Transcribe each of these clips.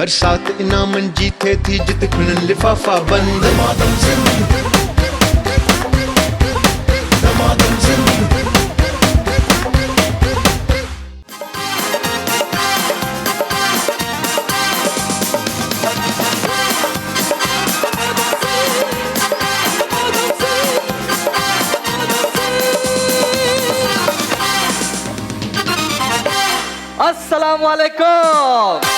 हर साथ इनाम जीते थी जित खुलन लिफाफा बंद। दमादम जिंदी, दमादम जिंदी। अस्सलामुअलैकुम,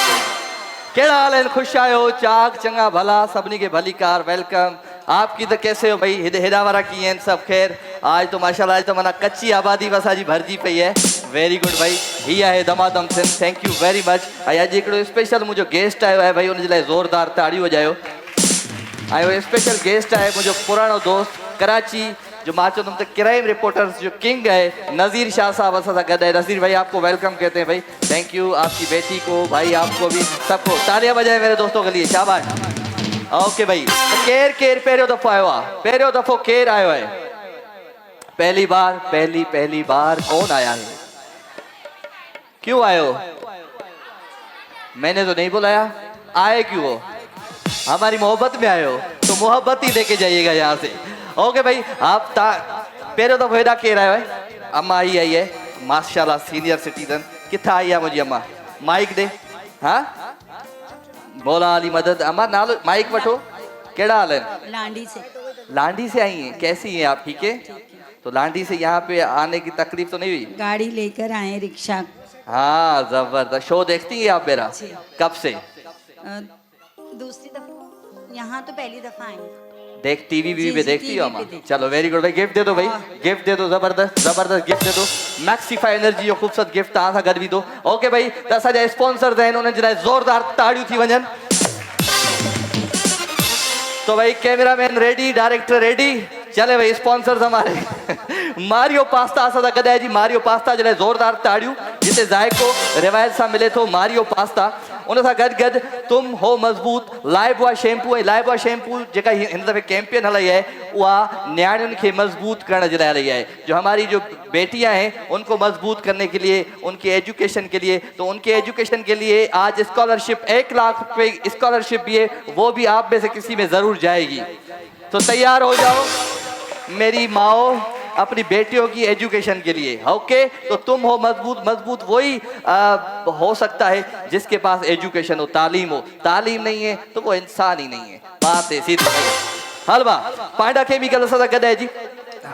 केड़ा हाल है? खुश आयो, चाक चंगा भला, सबनी के भली कार वेलकम। आपकी तो कैसे हो भाई? हेडा वारा की हैं सब खैर? आज तो माशाल्लाह, आज तो मना कच्ची आबादी बस आज भरजी पई है। वेरी गुड भाई, ही है Damadam Singh, thank you very much. आज हिकिड़ो स्पेशल मुझो गेस्ट आयो है भाई, उन जे लाइ ज़ोरदार ताड़ियूं वजायो। आयो स्पेशल गेस्ट है मुझो पुरानो दोस्त कराची जो मां चो तुम तो क्राइम रिपोर्टर्स जो किंग है नज़ीर शाह साहब असा गद है। नज़ीर भाई आपको वेलकम कहते हैं भाई, थैंक यू। आपकी बेटी को भाई, आपको भी, सबको तालियां बजाए मेरे दोस्तों के लिए, शाबाश। ओके भाई, तो केर केर पहिरियों दफ़ो आयो आहे? पहिरियों दफ़ो केर आयो है? पहली बार, पहली बार कौन आया है? क्यों आयो? मैंने तो नहीं बुलाया, आए क्यों हो? हमारी मोहब्बत में आए हो तो मोहब्बत ही लेके जाइएगा यहाँ से। ओके भाई, आप पहिरियों दफ़ो हेॾा केरु आयो है? अम्मा आई है माशाल्लाह, सीनियर सिटीजन। किथा आई है मुझी अम्मा? माइक दे। हाँ, मौला अली मदद। अम्मा नालो माइक वठो। केड़ा हाल है? लांडी से। लांडी से आई हैं, कैसी हैं आप? ठीक है। तो लांडी से यहाँ पे आने की तकलीफ तो नहीं हुई? गाड़ी लेकर आए, रिक्शा। हाँ जबरदस्त। शो देखती हैं आप मेरा? कब से? दूसरी दफा, यहाँ तो पहली दफा आई। देख टीवी भी पे देखती हो अम्मा? देखती। चलो वेरी गुड भाई, गिफ्ट दे दो भाई, गिफ्ट दे दो, जबरदस्त जबरदस्त गिफ्ट दे दो। मैक्सीफाई एनर्जी जो खूबसूरत गिफ्ट तव्हां सां गॾु बि दो। ओके भाई, त असांजा स्पॉन्सर्स आहिनि, उन्हनि जे लाइ ज़ोरदार ताड़ियूं थी वञनि। तो भाई कैमरामैन रेडी, डायरेक्टर रेडी, चले भाई स्पॉन्सर्स हमारे मारियो पास्ता असां सां गॾु आहे जी। मारियो पास्ता जे लाइ ज़ोरदार ताड़ियूं, जिते ज़ाइको रिवायत सां मिले थो। मारियो पास्ता उन सां गॾु गॾु तुम हो मज़बूत लाइबॉय शैम्पू। ऐं लाइबॉय शैम्पू जेका हिन दफ़े कैंपेन हलाई है उहा न्याणियुनि खे मज़बूत करण जे लाइ हलाई है। जो हमारी जो बेटियां हैं उनको मजबूत करने के लिए, उनके एजुकेशन के लिए, तो उनके एजुकेशन के लिए आज स्कॉलरशिप 1 लाख रुपये स्कॉलरशिप भी है, वो भी आप में से किसी में ज़रूर जाएगी। तो तैयार हो जाओ मेरी माओ अपनी बेटियों की एजुकेशन के लिए। ओके, तो तुम हो मजबूत। मजबूत वही हो सकता है जिसके पास एजुकेशन हो, तालीम हो। तालीम नहीं है तो वो इंसान ही नहीं है। बात है सीधी। हलवा पांडा केमिकल असां सां गॾु आहे जी।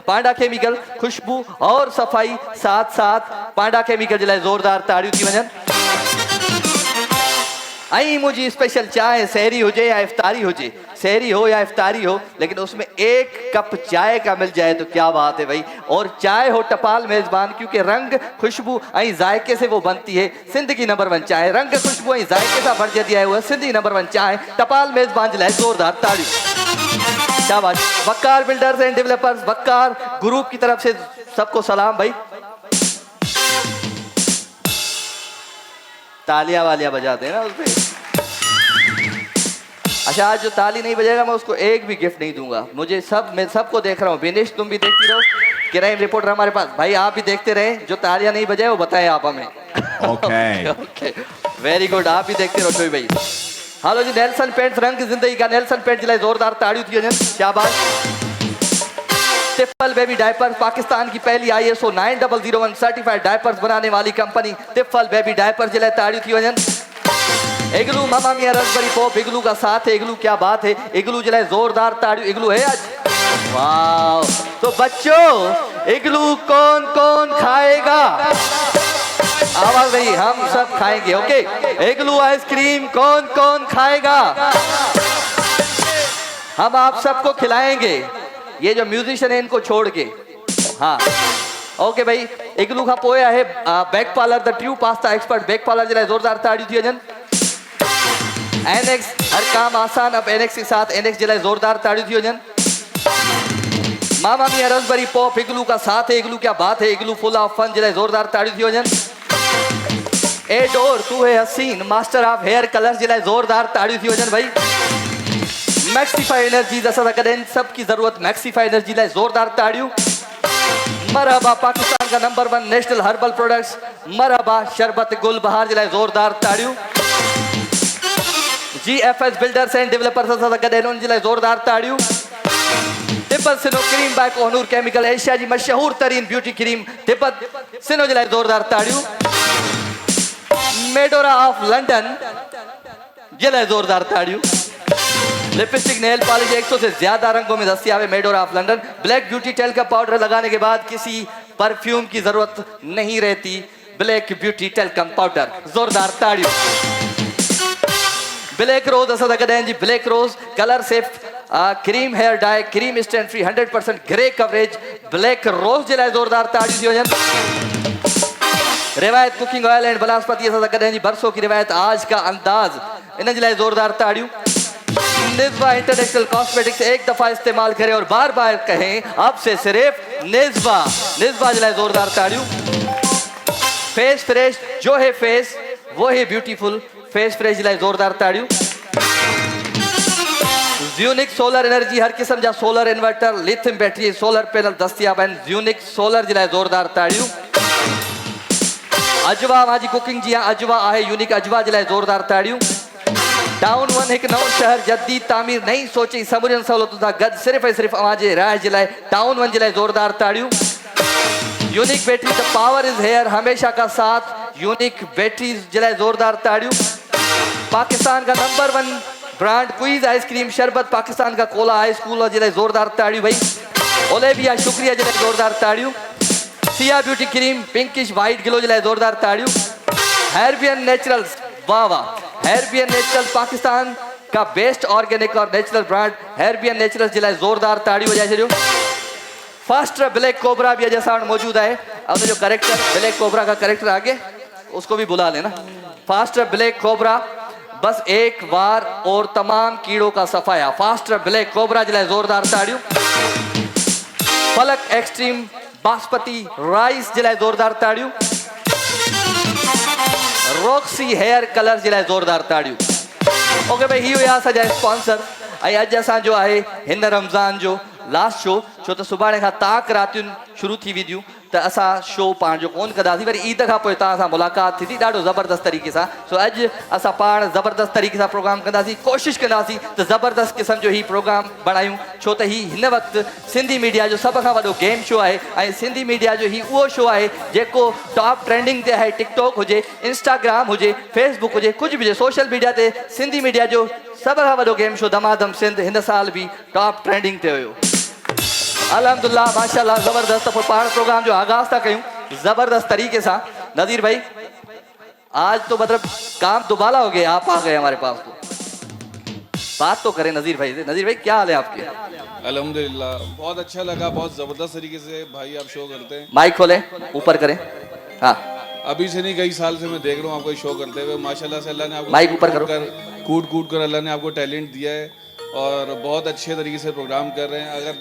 पांडा केमिकल, खुशबू और सफाई साथ साथ। पांडा केमिकल जे लाइ ज़ोरदार ताड़ियूं थी वञनि। आई मुझी स्पेशल चाय, सहरी हो या इफ्तारी हो, सहरी हो या इफ्तारी हो, लेकिन उसमें 1 कप चाय का मिल जाए तो क्या बात है भाई। और चाय हो टपाल मेजबान, क्योंकि रंग खुशबू और जायके से वो बनती है। सिंध की नंबर 1 चाय, रंग खुशबू और जायके से भर दिया है वो सिंधी नंबर 1 चाय। टपाल मेजबान जे लाइ ज़ोरदार ताड़ियूं। शाबाश। वक्कार बिल्डर्स एंड डेवलपर्स, वक्कार ग्रुप की तरफ से सबको सलाम भाई। तालियां वालियां बजाते हैं ना उस पे। अच्छा, आज जो ताली नहीं बजेगा मैं उसको एक भी गिफ्ट नहीं दूंगा। मुझे मैं सबको देख रहा हूँ। विनेश तुम भी देखती रहो, क्राइम रिपोर्टर हमारे पास भाई, आप भी देखते रहे। जो तालियां नहीं बजाए वो बताएं आप हमें। ओके वेरी गुड, आप भी देखते रहो शोई भाई। हेलो जी, नेल्सन पेंट्स, रंग जिंदगी का। नेल्सन पेंट जे लाइ ज़ोरदार ताड़ियूं थी वञनि। शाबाश। तिफल बेबी डायपर, पाकिस्तान की पहली ISO 9001 सर्टिफाइड डायपर्स बनाने वाली कंपनी तिफल बेबी डायपर जे लाइ ताड़ियूं थी वञनि। इग्लू मामा मियां रसबरी पॉप, इग्लू का साथ है। इग्लू क्या बात है, इग्लू जे लाइ ज़ोरदार ताड़ियूं। इग्लू है आज? वाह। तो बच्चों, इग्लू कौन कौन खाएगा? आवाज भाई, हम सब खाएंगे। ओके, इग्लू आइसक्रीम कौन कौन खाएगा? हम आप सबको खिलाएंगे, ये जो म्यूजिशियन है इनको छोड़ के। हाँ ओके भाई। इग्लू का पोया है Bake Parlour, the true pasta expert. Bake Parlour जे लाइ ज़ोरदार ताड़ियूं थी वञनि। एनेक्स, हर काम आसान अब एनेक्स के साथ। एनेक्स जे लाइ ज़ोरदार ताड़ियूं थी वञनि। मामा मियां रसबरी पॉप, इग्लू का साथ है। इग्लू क्या बात है, इग्लू फुल ऑफ फन जे लाइ ज़ोरदार ताड़ियूं थी वञनि। एडोर तू है हसीन, मास्टर ऑफ हेयर कलर जे लाइ ज़ोरदार ताड़ियूं थी वञनि भाई। मैक्सीफाई एनर्जी असां सां गॾु सब की ज़रूरत। मैक्सीफाई एनर्जी लाइ ज़ोरदार ताड़ियूं। मरहबा पाकिस्तान का नंबर 1 नेशनल हर्बल प्रोडक्ट्स। मरहबा शरबत गुल बहार जे लाइ ज़ोरदार ताड़ियूं। GFS बिल्डर्स एंड डेवलपर्स असां गॾु आहिनि, उन्हनि जे लाइ ज़ोरदार ताड़ियूं। Tibet snow cream by Kohinoor chemical, Asia जी मशहूर तरीन ब्यूटी क्रीम तिब्बत सिनो जे लाइ ज़ोरदार ताड़ियूं। मेडोरा ऑफ लंडन जे लाइ ज़ोरदार ताड़ियूं। लिपस्टिक नेल पॉलिश 100 से ज्यादा रंगों में दस्तियाब है Medora of London. Black beauty talc powder लगाने के बाद किसी परफ्यूम की जरूरत नहीं रहती। ब्लैक ब्यूटी टेल्कम पाउडर, जोरदार ताड़ियों। ब्लैक रोज असां सां गॾु आहिनि जी। Black rose colour safe cream hair dye, cream stand free, 100% grey coverage. Black rose जे लाइ ज़ोरदार ताड़ियूं थी वञनि। रिवायत कुकिंग ऑयल एंड बनास्पति असां सां गॾु आहिनि जी। बरसों की रिवायत आज का अंदाज, इन जे लाइ ज़ोरदार ताड़ियूं। निज़्बा इंटरनेशनल कॉस्मेटिक्स एक दफा इस्तेमाल करें और बार बार कहें अब से सिर्फ निज़्बा। निज़्बा जे लाइ ज़ोरदार ताड़ियूं। फेस फ्रेश जो है फेस वो है ब्यूटीफुल, फेस फ्रेश जे लाइ ज़ोरदार ताड़ियूं। ज़्यूनिक सोलर एनर्जी, हर किस्म जा solar inverter, lithium battery, solar panel दस्तियाब आहिनि। ज़्यूनिक सोलर जे लाइ ज़ोरदार ताड़ियूं। अजवा मां जी कुकिंग जी अजवा आहे यूनिक, अजवा जे लाइ ज़ोरदार ताड़ियूं। टाउन वन एक नओं शहर, जदीद तामीर, नई सोची, समूरियुनि सहूलियतुनि सां गॾु सिर्फ़ ऐं सिर्फ़ अवां जे राय जे लाइ टाउन वन जे लाइ ज़ोरदार ताड़ियूं। Unique battery, the power is here, हमेशा का साथ। यूनिक बैटरी जे लाइ ज़ोरदार ताड़ियूं। पाकिस्तान का नंबर 1 ब्रांड क्वीज आइसक्रीम शरबत, पाकिस्तान का कोला हाई स्कूल जे लाइ ज़ोरदार ताड़ियूं भाई। ओलेविया शुक्रिया जे लाइ ज़ोरदार ताड़ियूं। सिया beauty cream pinkish white glow जे लाइ ज़ोरदार ताड़ियूं। हेयरबियन नेचुरल्स, वाह वाह, हेयरबियन नेचुरल्स पाकिस्तान का बेस्ट ऑर्गेनिक और नेचुरल ब्रांड हेयरबियन नेचुरल्स जे लाइ ज़ोरदार ताड़ियूं वजाए छॾियो। फास्टर ब्लैक कोबरा भी अॼु असां वटि मौजूद है। अब जो करेक्टर ब्लैक कोबरा का करेक्टर आगे उसको भी बुला लेना। फास्टर ब्लैक कोबरा, बस एक बार और तमाम कीड़ों का सफाया। फास्टर ब्लैक कोबरा जे लाइ ज़ोरदार ताड़ियूं। फलक एक्सट्रीम बासमती राइस जे लाइ ज़ोरदार ताड़ियूं। रॉक्सी हेयर कलर जे लाइ ज़ोरदार ताड़ियूं। ओके भाई, ही हुया असांजा स्पॉन्सर। ऐं अॼु असांजो आहे हिन रमज़ान जो लास्ट शो, छो त सुभाणे खां ताक रातियुनि शुरू थी वेंदियूं, त असां शो पाण जो कोन कंदासीं। वरी ईद खां पोइ तव्हां सां मुलाक़ात थींदी ॾाढो ज़बरदस्त तरीक़े सां। सो अॼु असां पाण ज़बरदस्त तरीक़े सां प्रोग्राम कंदासीं। कोशिशि कंदासीं त ज़बरदस्त क़िस्म जो ही प्रोग्राम बणायूं, छो त ही हिन वक़्तु सिंधी मीडिया जो सभ खां वॾो गेम शो आहे। ऐं सिंधी मीडिया जो ही उहो शो आहे जेको टॉप ट्रेंडिंग ते आहे। टिकटॉक हुजे, इंस्टाग्राम हुजे, फेसबुक हुजे, कुझु बि हुजे, सोशल मीडिया ते सिंधी मीडिया जो सभ खां वॾो गेम शो दमादम सिंध हिन साल भी टॉप ट्रेंडिंग ते हुयो। अल्हम्दुलिल्लाह, माशाल्लाह, ज़बरदस्त। पोइ पाण प्रोग्राम जो आगाज़ था कयूं ज़बरदस्त तरीके से। नज़ीर भाई, आज तो मतलब काम दुबाला हो गया, आप आ गए हमारे पास, तो बात तो करें नज़ीर भाई से। नज़ीर भाई, क्या हाल है आपके? अल्हम्दुलिल्लाह, बहुत अच्छा लगा, बहुत ज़बरदस्त तरीके से भाई आप शो करते हैं। माइक खोले, ऊपर करें। हाँ, अभी से नहीं, कई साल से मैं देख रहा हूँ आपको शो करते हुए। माशाल्लाह से अल्लाह ने आपको माइक ऊपर करो। कूट कूट कर अल्लाह ने आपको टैलेंट दिया है और बहुत अच्छे तरीके से प्रोग्राम कर रहे हैं। अगर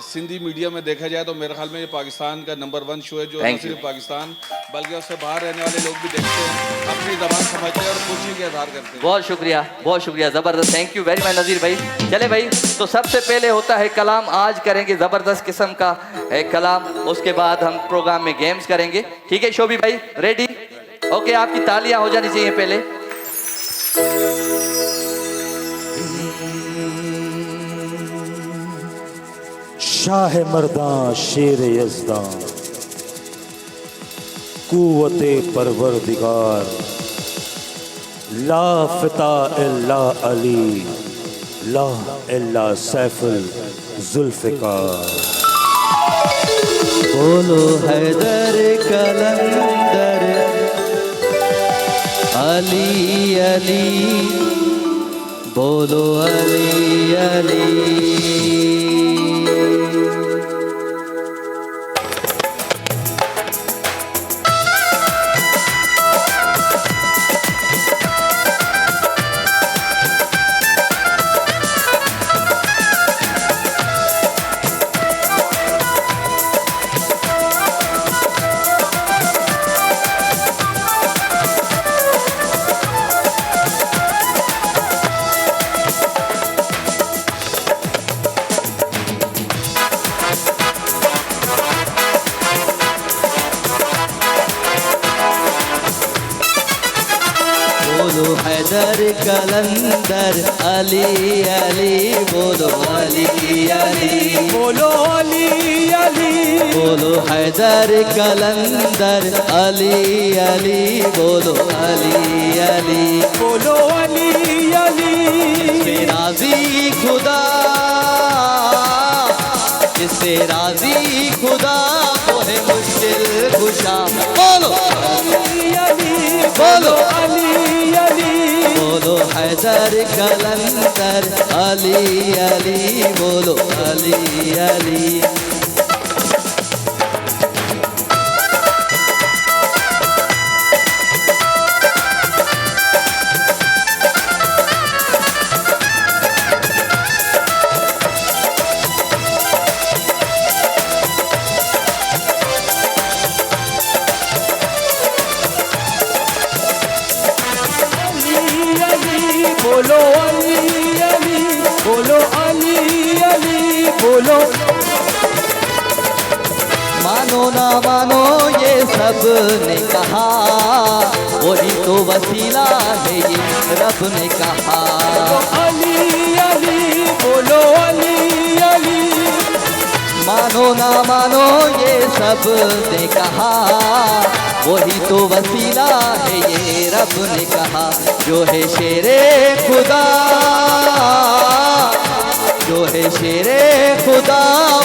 सिंधी मीडिया में देखा जाए तो मेरे ख्याल में ये पाकिस्तान का नंबर 1 शो है, जो न सिर्फ पाकिस्तान बल्कि उससे बाहर रहने वाले लोग भी देखते हैं, अपनी ज़बान समझते हैं और खुशी के इजहार करते हैं। बहुत शुक्रिया, बहुत शुक्रिया, ज़बरदस्त, थैंक यू वेरी मच नज़ीर भाई। चले भाई, तो सबसे पहले होता है कलाम। आज करेंगे ज़बरदस्त किस्म का है कलाम, उसके बाद हम प्रोग्राम में गेम्स करेंगे। ठीक है शोभी भाई, रेडी? ओके, आपकी तालियां हो जानी चाहिए पहले। शाह मर्दां शेर यज़दां, कुव्वते परवरदिगार, ला फिता इल्ला अली, ला इल्ला सैफुल जुल्फ़िकार। बोलो हैदर कलंदर अली अली, बोलो अली अली। कलंदर अली अली बोलो अली अली बोलो अली अली बोलो हैदर कलंदर अली अली बोलो अली अली बोलो अली अली जिससे राजी खुदा जिससे राजी खुदा वो है मुश्किल कुशा बोलो अली अली बोलो अली अली बोलो हैदर कलंदर अली अली बोलो अली अली बोलो अली अली बोलो अली अली बोलो मानो ना मानो ये सब ने कहा वही तो वसीला है ये रब ने कहा अली अली बोलो अली अली मानो ना मानो ये सब ने कहा वही तो वसीला है ये रब ने कहा जो है शेरे खुदा जो है शेरे खुदा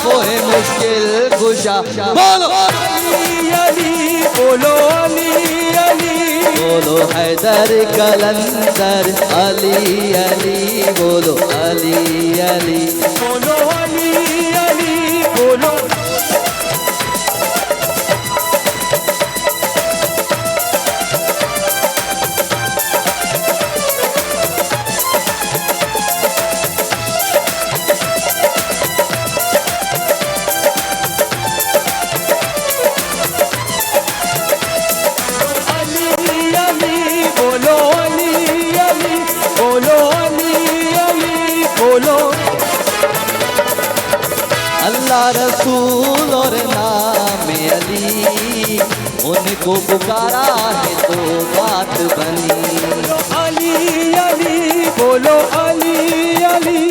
वो है मुश्किल कुशा बोलो अली अली बोलो अली अली बोलो हैदर कलंदर अली अली बोलो अली अली बोलो अली अली बोलो अल्लाह रसूल और नाम अली उनको पुकारा है तो बात बनी अली अली बोलो अली अली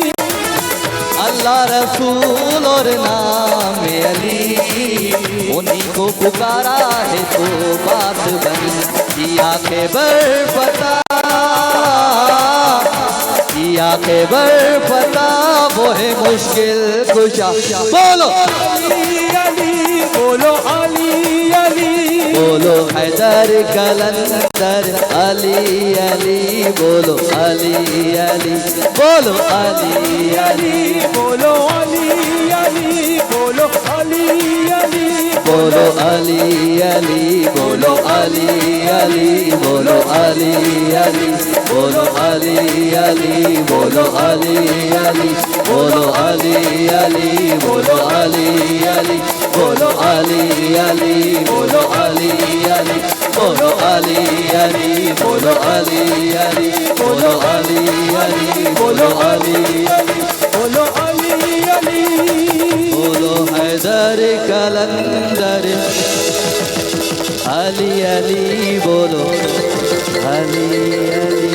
अल्लाह रसूल और नाम अली उन्हीं को पुकारा है तो बात बनी किया के बर पता किया के बर पता वो है मुश्किल कुशा बोलो अली अली बोलो अली अली बोलो हैदर कलंदर अली अली बोलो अली अली बोलो अली अली बोलो अली अली बोलो अली अली बोलो अली अली बोलो अली अली बोलो अली अली बोलो अली अली बोलो अली अली बोलो अली अली बोलो अली अली बोलो अली अली बोलो अली अली बोलो अली अली बोलो अली अली बोलो अली अली बोलो अली अली बोलो अली अली बोलो हैदर कलंदर अली अली बोलो अली अली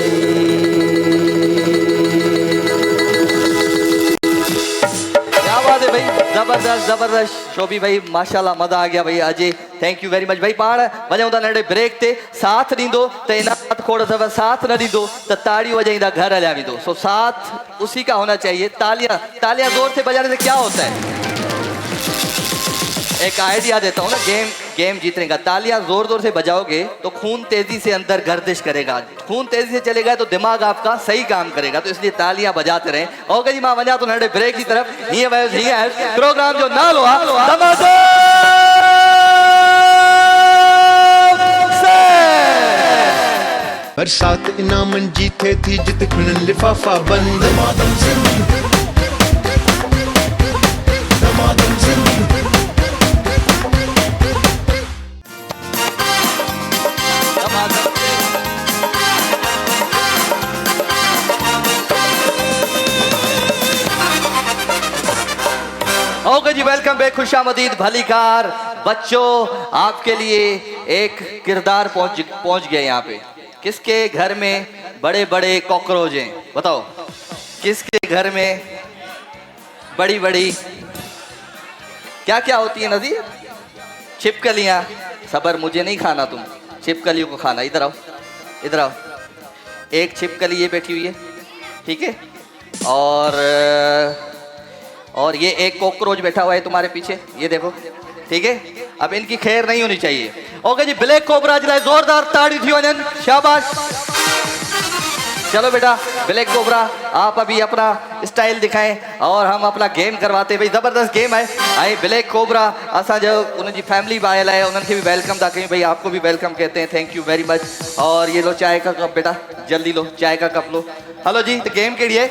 क्या बात है भाई जबरदस्त जबरदस्त शोभी भाई माशाल्लाह मजा आ गया भाई Ajay thank you very much भाई पाण वञूं था नंढे ब्रेक ते साथ ॾींदो त इनामत खोड़ अथव साथ न ॾींदो त ताड़ी वॼाईंदा घर हलिया वेंदो सो साथ उसी का होना चाहिए तालियां तालियां जोर से बजाने से क्या होता है एक आइडिया देता हूँ ना गेम जीतने का तालियां जोर जोर से बजाओगे तो खून तेजी से अंदर गर्दिश करेगा खून तेजी से चलेगा तो दिमाग आपका सही काम करेगा तो इसलिए तालियां बजाते रहे ओके जी मां वञा तो नंढे ब्रेक की तरफ हीअं प्रोग्राम जो नालो आहे बरसात इनामन जीते थी जित खुलन लिफाफा बंद दमादम जिंदी दमादम जिंदी ओके जी वेलकम बैक खुशामदीद भलीकार बच्चों आपके लिए एक किरदार पहुंच गया यहाँ पे किसके घर में बड़े बड़े कॉकरोच हैं। बताओ किसके घर में बड़ी बड़ी क्या क्या होती है नज़ीर? छिपकलियाँ। सबर, मुझे नहीं खाना, तुम छिपकलियों को खाना। इधर आओ, इधर आओ। एक छिपकली ये बैठी हुई है, ठीक है, और ये एक कॉकरोच बैठा हुआ है तुम्हारे पीछे, ये देखो, ठीक है। अब इनकी खैर नहीं होनी चाहिए। ओके जी, ब्लैक कोबरा जिला जोरदार ताड़ी थी वजन, शाबाश। चलो बेटा ब्लैक कोबरा, आप अभी अपना स्टाइल दिखाएं और हम अपना गेम करवाते हैं। भाई ज़बरदस्त गेम है। आई ब्लैक कोबरा असां जो उनकी फैमिली भी आयल है, उन्हें भी वेलकम था कहीं। भाई आपको भी वेलकम कहते हैं, थैंक यू वेरी मच। और ये लो चाय का कप बेटा, जल्दी लो चाय का कप लो। हेलो जी, तो गेम कहिड़ी है?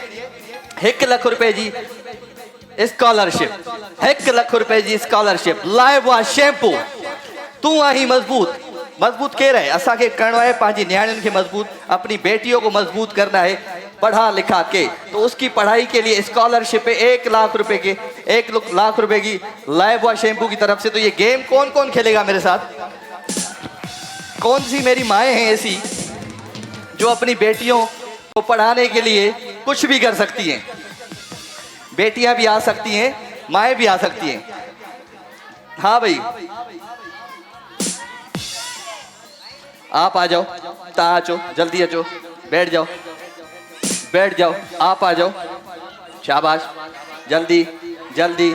1 लाख रुपए जी स्कॉलरशिप, 1 लाख रुपए जी स्कॉलरशिप। लाइबॉय शैम्पू, तू आही मजबूत। मजबूत कह रहे असा के करणो है, पांची न्याणियों के मजबूत, अपनी बेटियों को मजबूत करना है पढ़ा लिखा के। तो उसकी पढ़ाई के लिए स्कॉलरशिप है 1 लाख रुपए के, 1 लाख रुपए की लाइबॉय शैम्पू की तरफ से। तो ये गेम कौन कौन खेलेगा मेरे साथ? कौन सी मेरी माएँ हैं ऐसी जो अपनी बेटियों को पढ़ाने के लिए कुछ भी कर सकती हैं? बेटियां भी आ सकती हैं, माएँ भी आ सकती हैं। हाँ भाई, आप आ जाओ, ता आचो, जल्दी अचो, बैठ जाओ, बैठ जाओ, आप आ जाओ, शाबाश, जल्दी जल्दी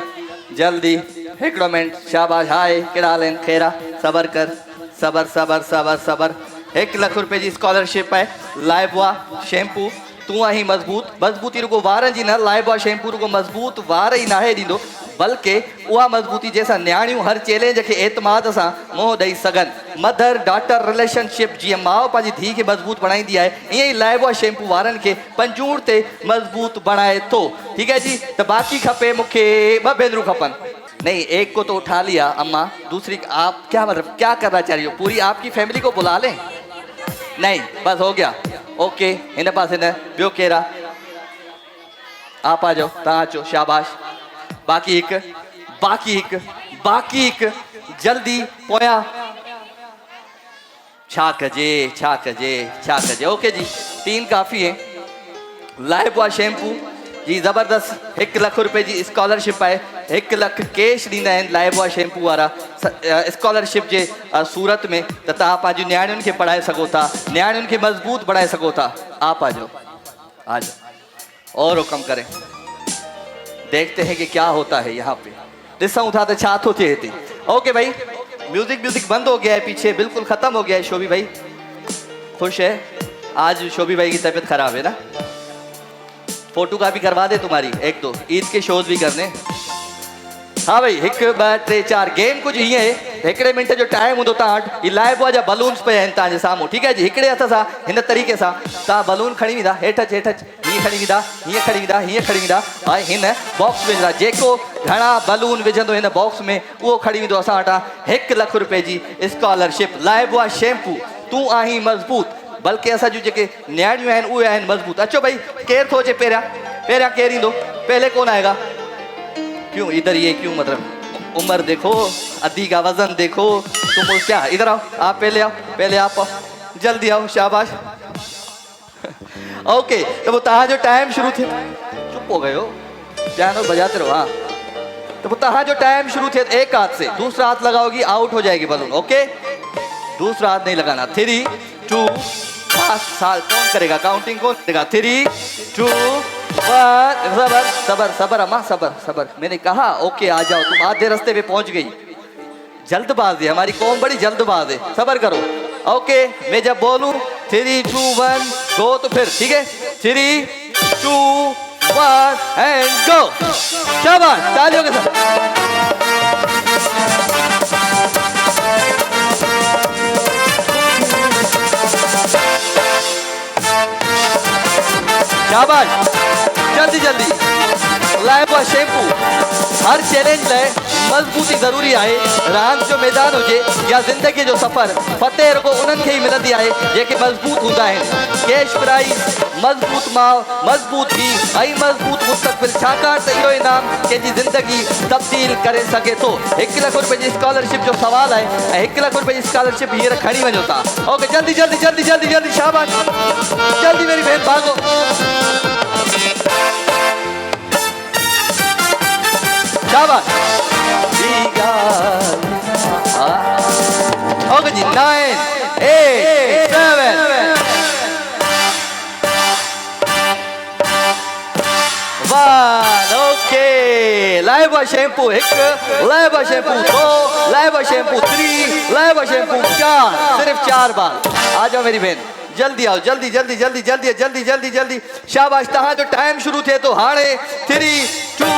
जल्दी, हिकिड़ो मिनट, शाबाश। हाय कहिड़ा हाल आहिनि? खैरा, सबर कर, सबर सबर सबर सबर। 1 लाख रुपए जी स्कॉलरशिप है। लाइबॉय शैम्पू, तू आही मजबूत। मजबूती रुगो वारनि जी न, लाइबॉय शैम्पू रुगो मजबूत वार ई नाहे ॾींदो, बल्कि उहा मजबूती जैसा न्याणियूं हर चैलेंज के एतमाद सां मुंहुं ॾेई सघनि। मदर डॉटर रिलेशनशिप, जीअं माउ पंहिंजी धीउ खे मजबूत बणाईंदी आहे, ईअं ई लाइबॉय शैम्पू वारनि खे पंजूर ते मजबूत बणाए थो। ठीक है जी, तो बाकी खपे मूंखे 2 भेनरूं खपनि। नहीं, एक को तो उठा लिया अम्मा, दूसरी आप क्या मतलब क्या करना चाह रही हो? पूरी आपकी फैमिली को बुला लें? नहीं, बस हो गया। ओके, इन पासे न ॿियो केरा, आप आ जाओ, तव्हां अचो, शाबाश। बाकी एक, बाकी एक, बाकी एक, जल्दी पोया छा कजे, छा कजे, छा कजे। ओके जी, 3 काफ़ी है। लाइबॉय शैम्पू जी ज़बरदस्त 1 लाख रुपए जी स्कॉलरशिप है। 1 लाख कैश ॾींदा आहिनि लाइबॉय शैम्पू वारा स्कॉलरशिप जे सूरत में। त तव्हां पंहिंजी न्याणियुनि खे पढ़ाए सघो था, न्याणियुनि खे मजबूत बढ़ाए सघो था। आप आ जाओ, आ जाओ और हुक्म करें, देखते हैं कि क्या होता है यहाँ पे। ॾिसूं था तो छा थो थिए हिते। ओके भाई, म्यूजिक बंद हो गया है पीछे, बिल्कुल ख़त्म हो गया है। शोभी भाई खुश है? आज शोभी भाई की तबीयत खराब है ना? फोटो का भी करवा दे तुम्हारी, 1-2 ईद के शोज भी करने। हाँ भाई, 1 2 3 4 गेम कुछ हीअं है। 1 मिनट जो टाइम हूंदो तव्हां वटि। ई लाइबॉय जा बलून्स पे आहिनि तव्हांजे साम्हूं, ठीक है जी। हिकिड़े हथ सां हिन तरीक़े सां तव्हां बलून खणी वेंदा, हेठि हीअं खणी वेंदा, हीअं खणी वेंदा, हीअं खणी वेंदा, ऐं हिन बॉक्स में विझंदा। जेको घणा बलून विझंदो हिन बॉक्स में उहो खणी वेंदो असां वटां 1 लाख रुपए जी स्कॉलरशिप। लाइबॉय शैम्पू, तू आहीं मजबूत, बल्कि असां जूं जेके न्याणियूं आहिनि उहे आहिनि मजबूत। अचो भाई, केरु थो अचे पहिरियां केरु ईंदो? पहले कौन आएगा? क्यों इधर ये क्यों, मतलब उम्र देखो, अद्धी का वजन देखो, तुम क्या? इधर आओ, आप पहले आओ, पहले आप आओ, जल्दी आओ, शाबाश। ओके, तो वो तहां जो टाइम शुरू थे, चुप हो गए हो, पियानो बजाते रहो। हाँ, तो वो तहां जो टाइम शुरू थे 1 हाथ से, दूसरा हाथ लगाओगी आउट हो जाएगी बलून। ओके, दूसरा हाथ नहीं लगाना। 3 2 5 साल कौन करेगा? काउंटिंग कौन करेगा? 3 2 1। सबर सबर सबर अम्मा, सबर सबर, मैंने कहा। ओके, आ जाओ, तुम आधे रास्ते पे पहुंच गई। जल्दबाज है हमारी कौम, बड़ी जल्दबाज है, सबर करो। ओके, मैं जब बोलूं 3 2 1 गो तो फिर, ठीक है? 3 2 1 एंड गो। शाबाश, तालियों के साथ। शाबाश, जल्दी जल्दी। लाइबॉय शैम्पू हर चैलेंज लाए मजबूती ज़रूरी आहे। रांदि जो मैदान हुजे या ज़िंदगी जो सफ़र, फ़तेह रुगो उन्हनि खे ई मिलंदी आहे जेके मज़बूत हूंदा आहिनि। कैश प्राइज़, मज़बूत माउ, मज़बूत ही ऐं मज़बूत मुस्तक़बिल, छाकाणि त इहो इनाम कंहिंजी ज़िंदगी तब्दील करे सघे थो। 1 लख रुपए जी स्कॉलरशिप जो सवाल आहे ऐं 1 लख रुपए जी स्कॉलरशिप हींअर खणी वञो था। ओके, जल्दी जल्दी जल्दी जल्दी जल्दी, शाबाश, जल्दी मेरी बहन भागो। शाबाश, ओके जी, 9, 8, 7, 1, okay. Laiba shampoo 1, Laiba shampoo 2, Laiba shampoo 3, Laiba shampoo 4, सिर्फ 4 बार। आ जाओ मेरी बहन, जल्दी आओ, जल्दी जल्दी जल्दी जल्दी जल्दी जल्दी जल्दी। शाबाश, तहां जो टाइम शुरू थे तो हाणे 3, 2,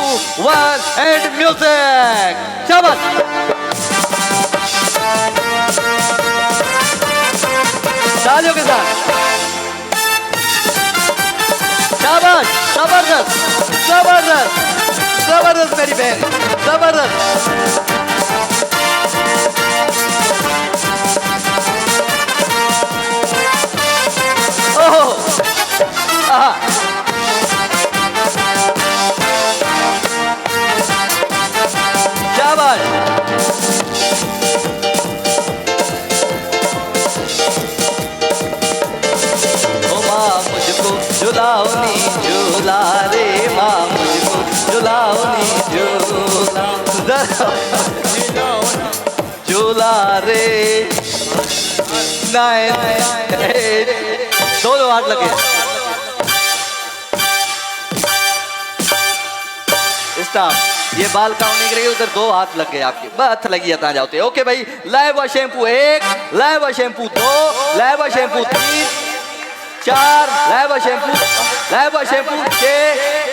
1 एंड म्यूजिक। शाबाश, तालियों के साथ। शाबाश, जबरदस्त जबरदस्त जबरदस्त मेरी बहन, जबरदस्त। ओहो, आहा, शाबाश। ओ माँ मुझको झुलाओ नी झूला रे, माँ मुझको झुलाओ नी झूला, झूला रे। 9, 8, दोनों हाथ लगे। स्टॉप, ये बाल काउंटिंग रही, उधर 2 हाथ लग गए आपके, बात लगी है, जाते। ओके भाई, Laiba shampoo 1, Laiba shampoo 2, Laiba shampoo 3, 4, Laiba shampoo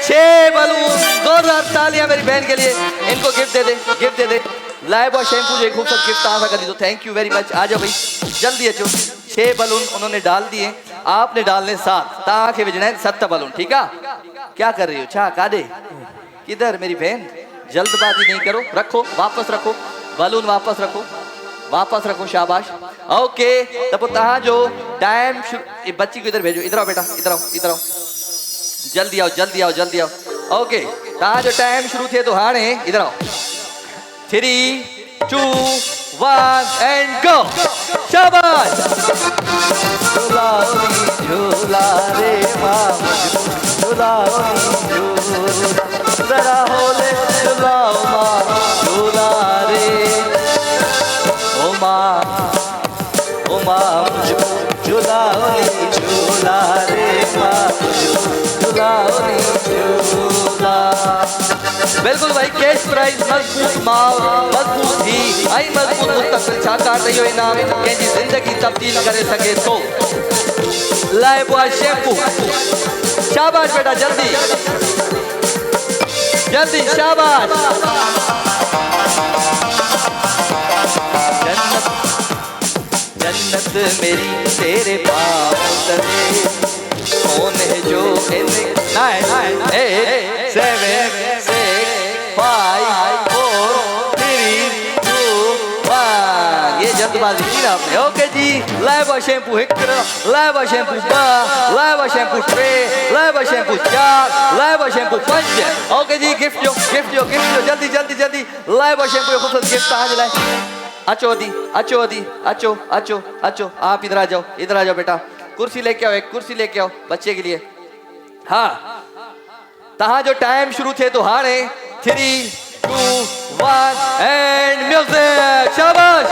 6 balloon. जोरदार तालियां मेरी बहन के लिए, इनको गिफ्ट दे दे, गिफ्ट दे दे। लाइबा शैम्पू जो एक खूबसूरत गिफ्ट तहां कर दी, तो थैंक यू वेरी मच। आ जाओ भाई, जल्दी अचो। 6 बलून उन्होंने डाल दिए, आपने डालने 7, तहां के विझना है 7 बलून, ठीक है? क्या कर रही हो, छा कादे किधर मेरी बहन? जल्दबाजी नहीं करो, रखो, वापस रखो बलून, वापस रखो, वापस रखो। शाबाश, ओके। तब तहां जो टाइम, बच्ची को इधर भेजो, इधर आओ बेटा, इधर आओ, इधर आओ, जल्दी आओ, जल्दी आओ, जल्दी आओ। ओके, तहां जो टाइम शुरू थे तो हाणे इधर आओ। 3, 2, 1 एंड गो। शाबाश, झूलाओ नी झूला रे, माँ मुझको झूलाओ नी झूला, जरा होले झूलाओ माँ झूला रे। ओ माँ मुझको झूलाओ नी झूला रे, माँ मुझको झूलाओ नी झूला। बिल्कुल भाई, कैश प्राइज, मजबूत माल, मजबूत ही आई मजबूत मुस्तक़बिल, छाकाणि त इहो इनाम कंहिंजी ज़िंदगी तब्दील करे सघे थो। लाइबा शैम्पू, शाबाश बेटा, जल्दी जल्दी, शाबाश। जन्नत मेरी तेरे पाँव तले, कौन है जो 9, 8, 7, 6, 5, 4, 3, 2, 1। ये जल्दबाजी की ना आपने। ओके जी, Laiba shampoo 1, Laiba shampoo 2, Laiba shampoo 3, Laiba shampoo 4, Laiba shampoo 5। Okay जी, गिफ्ट जो, गिफ्ट जो, गिफ्ट जो, जल्दी जल्दी जल्दी। लाइबा शैम्पू खूबसूरत गिफ्ट तहां लाए। अचो अदी, अचो अदी, अचो अचो अचो, आप इधर आ जाओ, इधर आ जाओ बेटा, कुर्सी लेके आओ, एक कुर्सी लेके आओ बच्चे के लिए। हाँ, तहां जो टाइम शुरू थे तो हाणे 3, 2, 1 एंड म्यूजिक। शाबाश,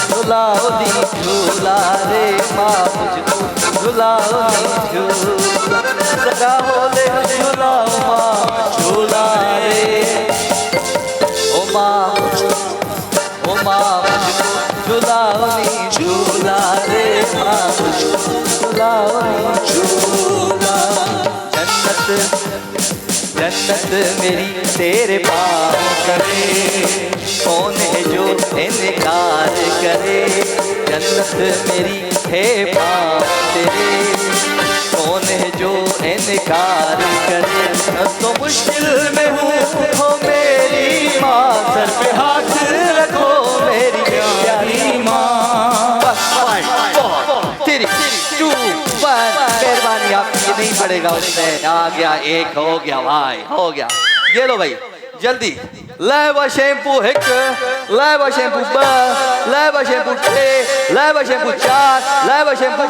झूलाओ नी झूला रे, माँ मुझको झूलाओ नी झूला, जरा होले झूलाओ माँ झूला रे। ओ माँ मुझको झूलाओ नी झूला रे, माँ मुझको झूलाओ नी झूला। जन्नत मेरी तेरे पाँव करे, कौन है जो इनकार करे। जन्नत मेरी है पाँव तेरे, कौन है जो इनकार करे। तो मुश्किल में हूँ हो मेरी माँ, सर पे हाथ रखो मेरी प्यारी माँ। बस 1 4 3 2 1 मेहरबानी आपकी, नहीं पड़ेगा उसमें। आ गया, एक हो गया भाई, हो गया। ये लो भाई जल्दी, लाइव शैम्पू हिक, live shampoo 2, live shampoo 3, live shampoo 4, live shampoo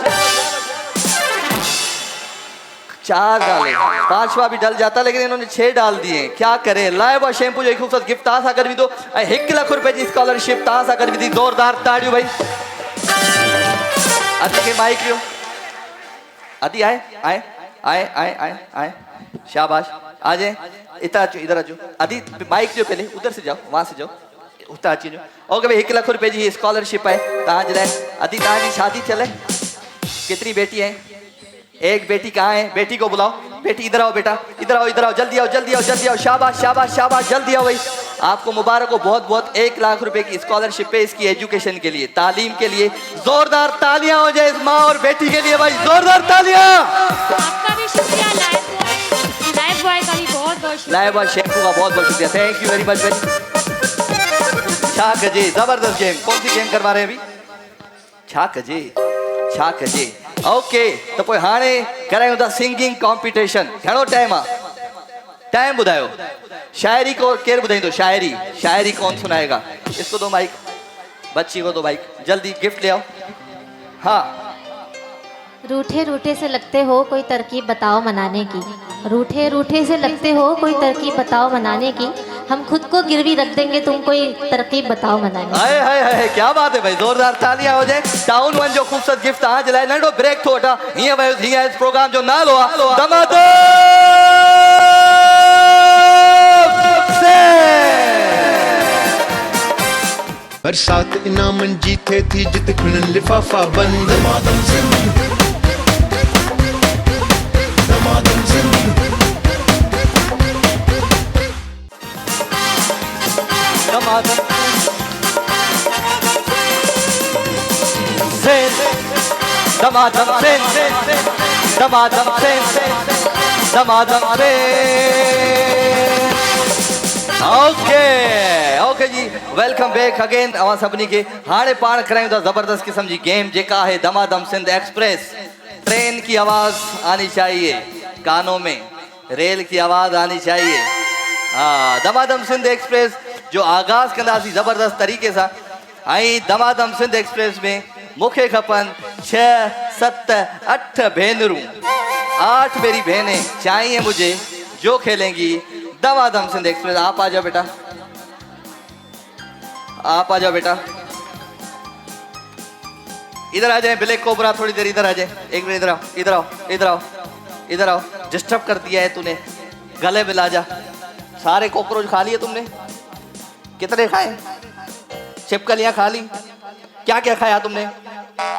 4 डाले, 5वां भी डल जाता लेकिन इन्होंने 6 डाल दिए। क्या करे। लाइव शैम्पू जो एक खूबसूरत गिफ्ट तासा कर भी दो, 1 लाख रुपए की स्कॉलरशिप तासा कर भी दी। जोरदार ताड़ियों भाई। अति के माइक लियो, अति आए आए आए आए आए आए, शाबाश आ जाए। इधर आ जाओ, इधर आ जाओ। अति माइक लियो, पहले उधर से जाओ, वहां से जाओ, उतर अची जाओ। ओके भाई 1 लाख रुपए जी स्कॉलरशिप है तव्हां जे लाइ। अति तव्हां जी शादी चले, कितनी बेटी है? एक बेटी कहाँ है? बेटी को बुलाओ। बेटी इधर आओ, बेटा इधर आओ, इधर आओ, जल्दी आओ, जल्दी आओ, जल्दी आओ। शाबाश शाबाश शाबाश, जल्दी आओ भाई। आपको मुबारक हो बहुत बहुत। 1 लाख रुपए की स्कॉलरशिप है इसकी एजुकेशन के लिए, तालीम के लिए। जोरदार तालियां हो जाए इस माँ और बेटी के लिए भाई, जोरदार तालियां। आपका भी शुक्रिया, लाइव बॉय का भी बहुत बहुत शुक्रिया, लाइव बॉय शैम्पू का बहुत बहुत शुक्रिया। थैंक यू वेरी मच भाई। छा कजे, जबरदस्त गेम। कौन सी गेम करवा रहे हैं अभी? छा कजे, छा कजे। ओके तो पोइ हाणे करायूं था सिंगिंग कॉम्पिटिशन। घणो टाइम आहे? टाइम बुधायो। शायरी को केर बुधाईंदो? शायरी, शायरी कौन सुनाएगा? इसको दो माइक, बच्ची को दो माइक, जल्दी गिफ्ट ले आओ। हाँ। रूठे रूठे से लगते हो, कोई तरकीब बताओ मनाने की। रूठे रूठे से लगते हो, कोई तरकीब बताओ मनाने की। हम खुद को गिरवी रख देंगे, तुम कोई तरकीब बताओ मनाने की। हाय हाय हाय, क्या बात है भाई, जोरदार तालियां हो जाए। टाउन 1 जो खूबसूरत गिफ्ट आज लाए नंढो ब्रेक थो वठा। हीअं वयो हीअं इस प्रोग्राम जो नालो आहे दमादम बरसात इनामन जी थे थी जित खुलन लिफाफा बंद। दमादम सिंध, दमादम सिंध। दमादम सिंध, दमादम सिंध, दमादम सिंध, दमादम सिंध। ओके ओके जी, वेलकम बैक अगेन अवां सभिनी खे। हाणे पाण करायूं था ज़बरदस्त क़िस्म जी गेम जेका है दमादम सिंध एक्सप्रेस। ट्रेन की आवाज़ आनी चाहिए कानों में, रेल की आवाज़ आनी चाहिए। हाँ, दमादम सिंध एक्सप्रेस जो आगाज़ कंदासीं ज़बरदस्त तरीक़े सां। ऐं दमादम सिंध एक्सप्रेस में मूंखे खपनि 6 7 8 भेनरूं, 8 मेरी बहनें चाहिए मुझे जो खेलेंगी दमादम सिंध एक्सप्रेस। आप आ जाओ बेटा, आप आ जाओ बेटा, इधर आ जाए। ब्लैक कोबरा थोड़ी देर इधर आ जाए। एक मिनट इधर आओ, इधर आओ, इधर आओ, इधर आओ। डिस्टर्ब कर दिया है तूने, गले मिला जा। सारे कॉकरोच खा लिए तुमने? कितने खाए? छिपकलियां खा ली? क्या क्या खाया तुमने?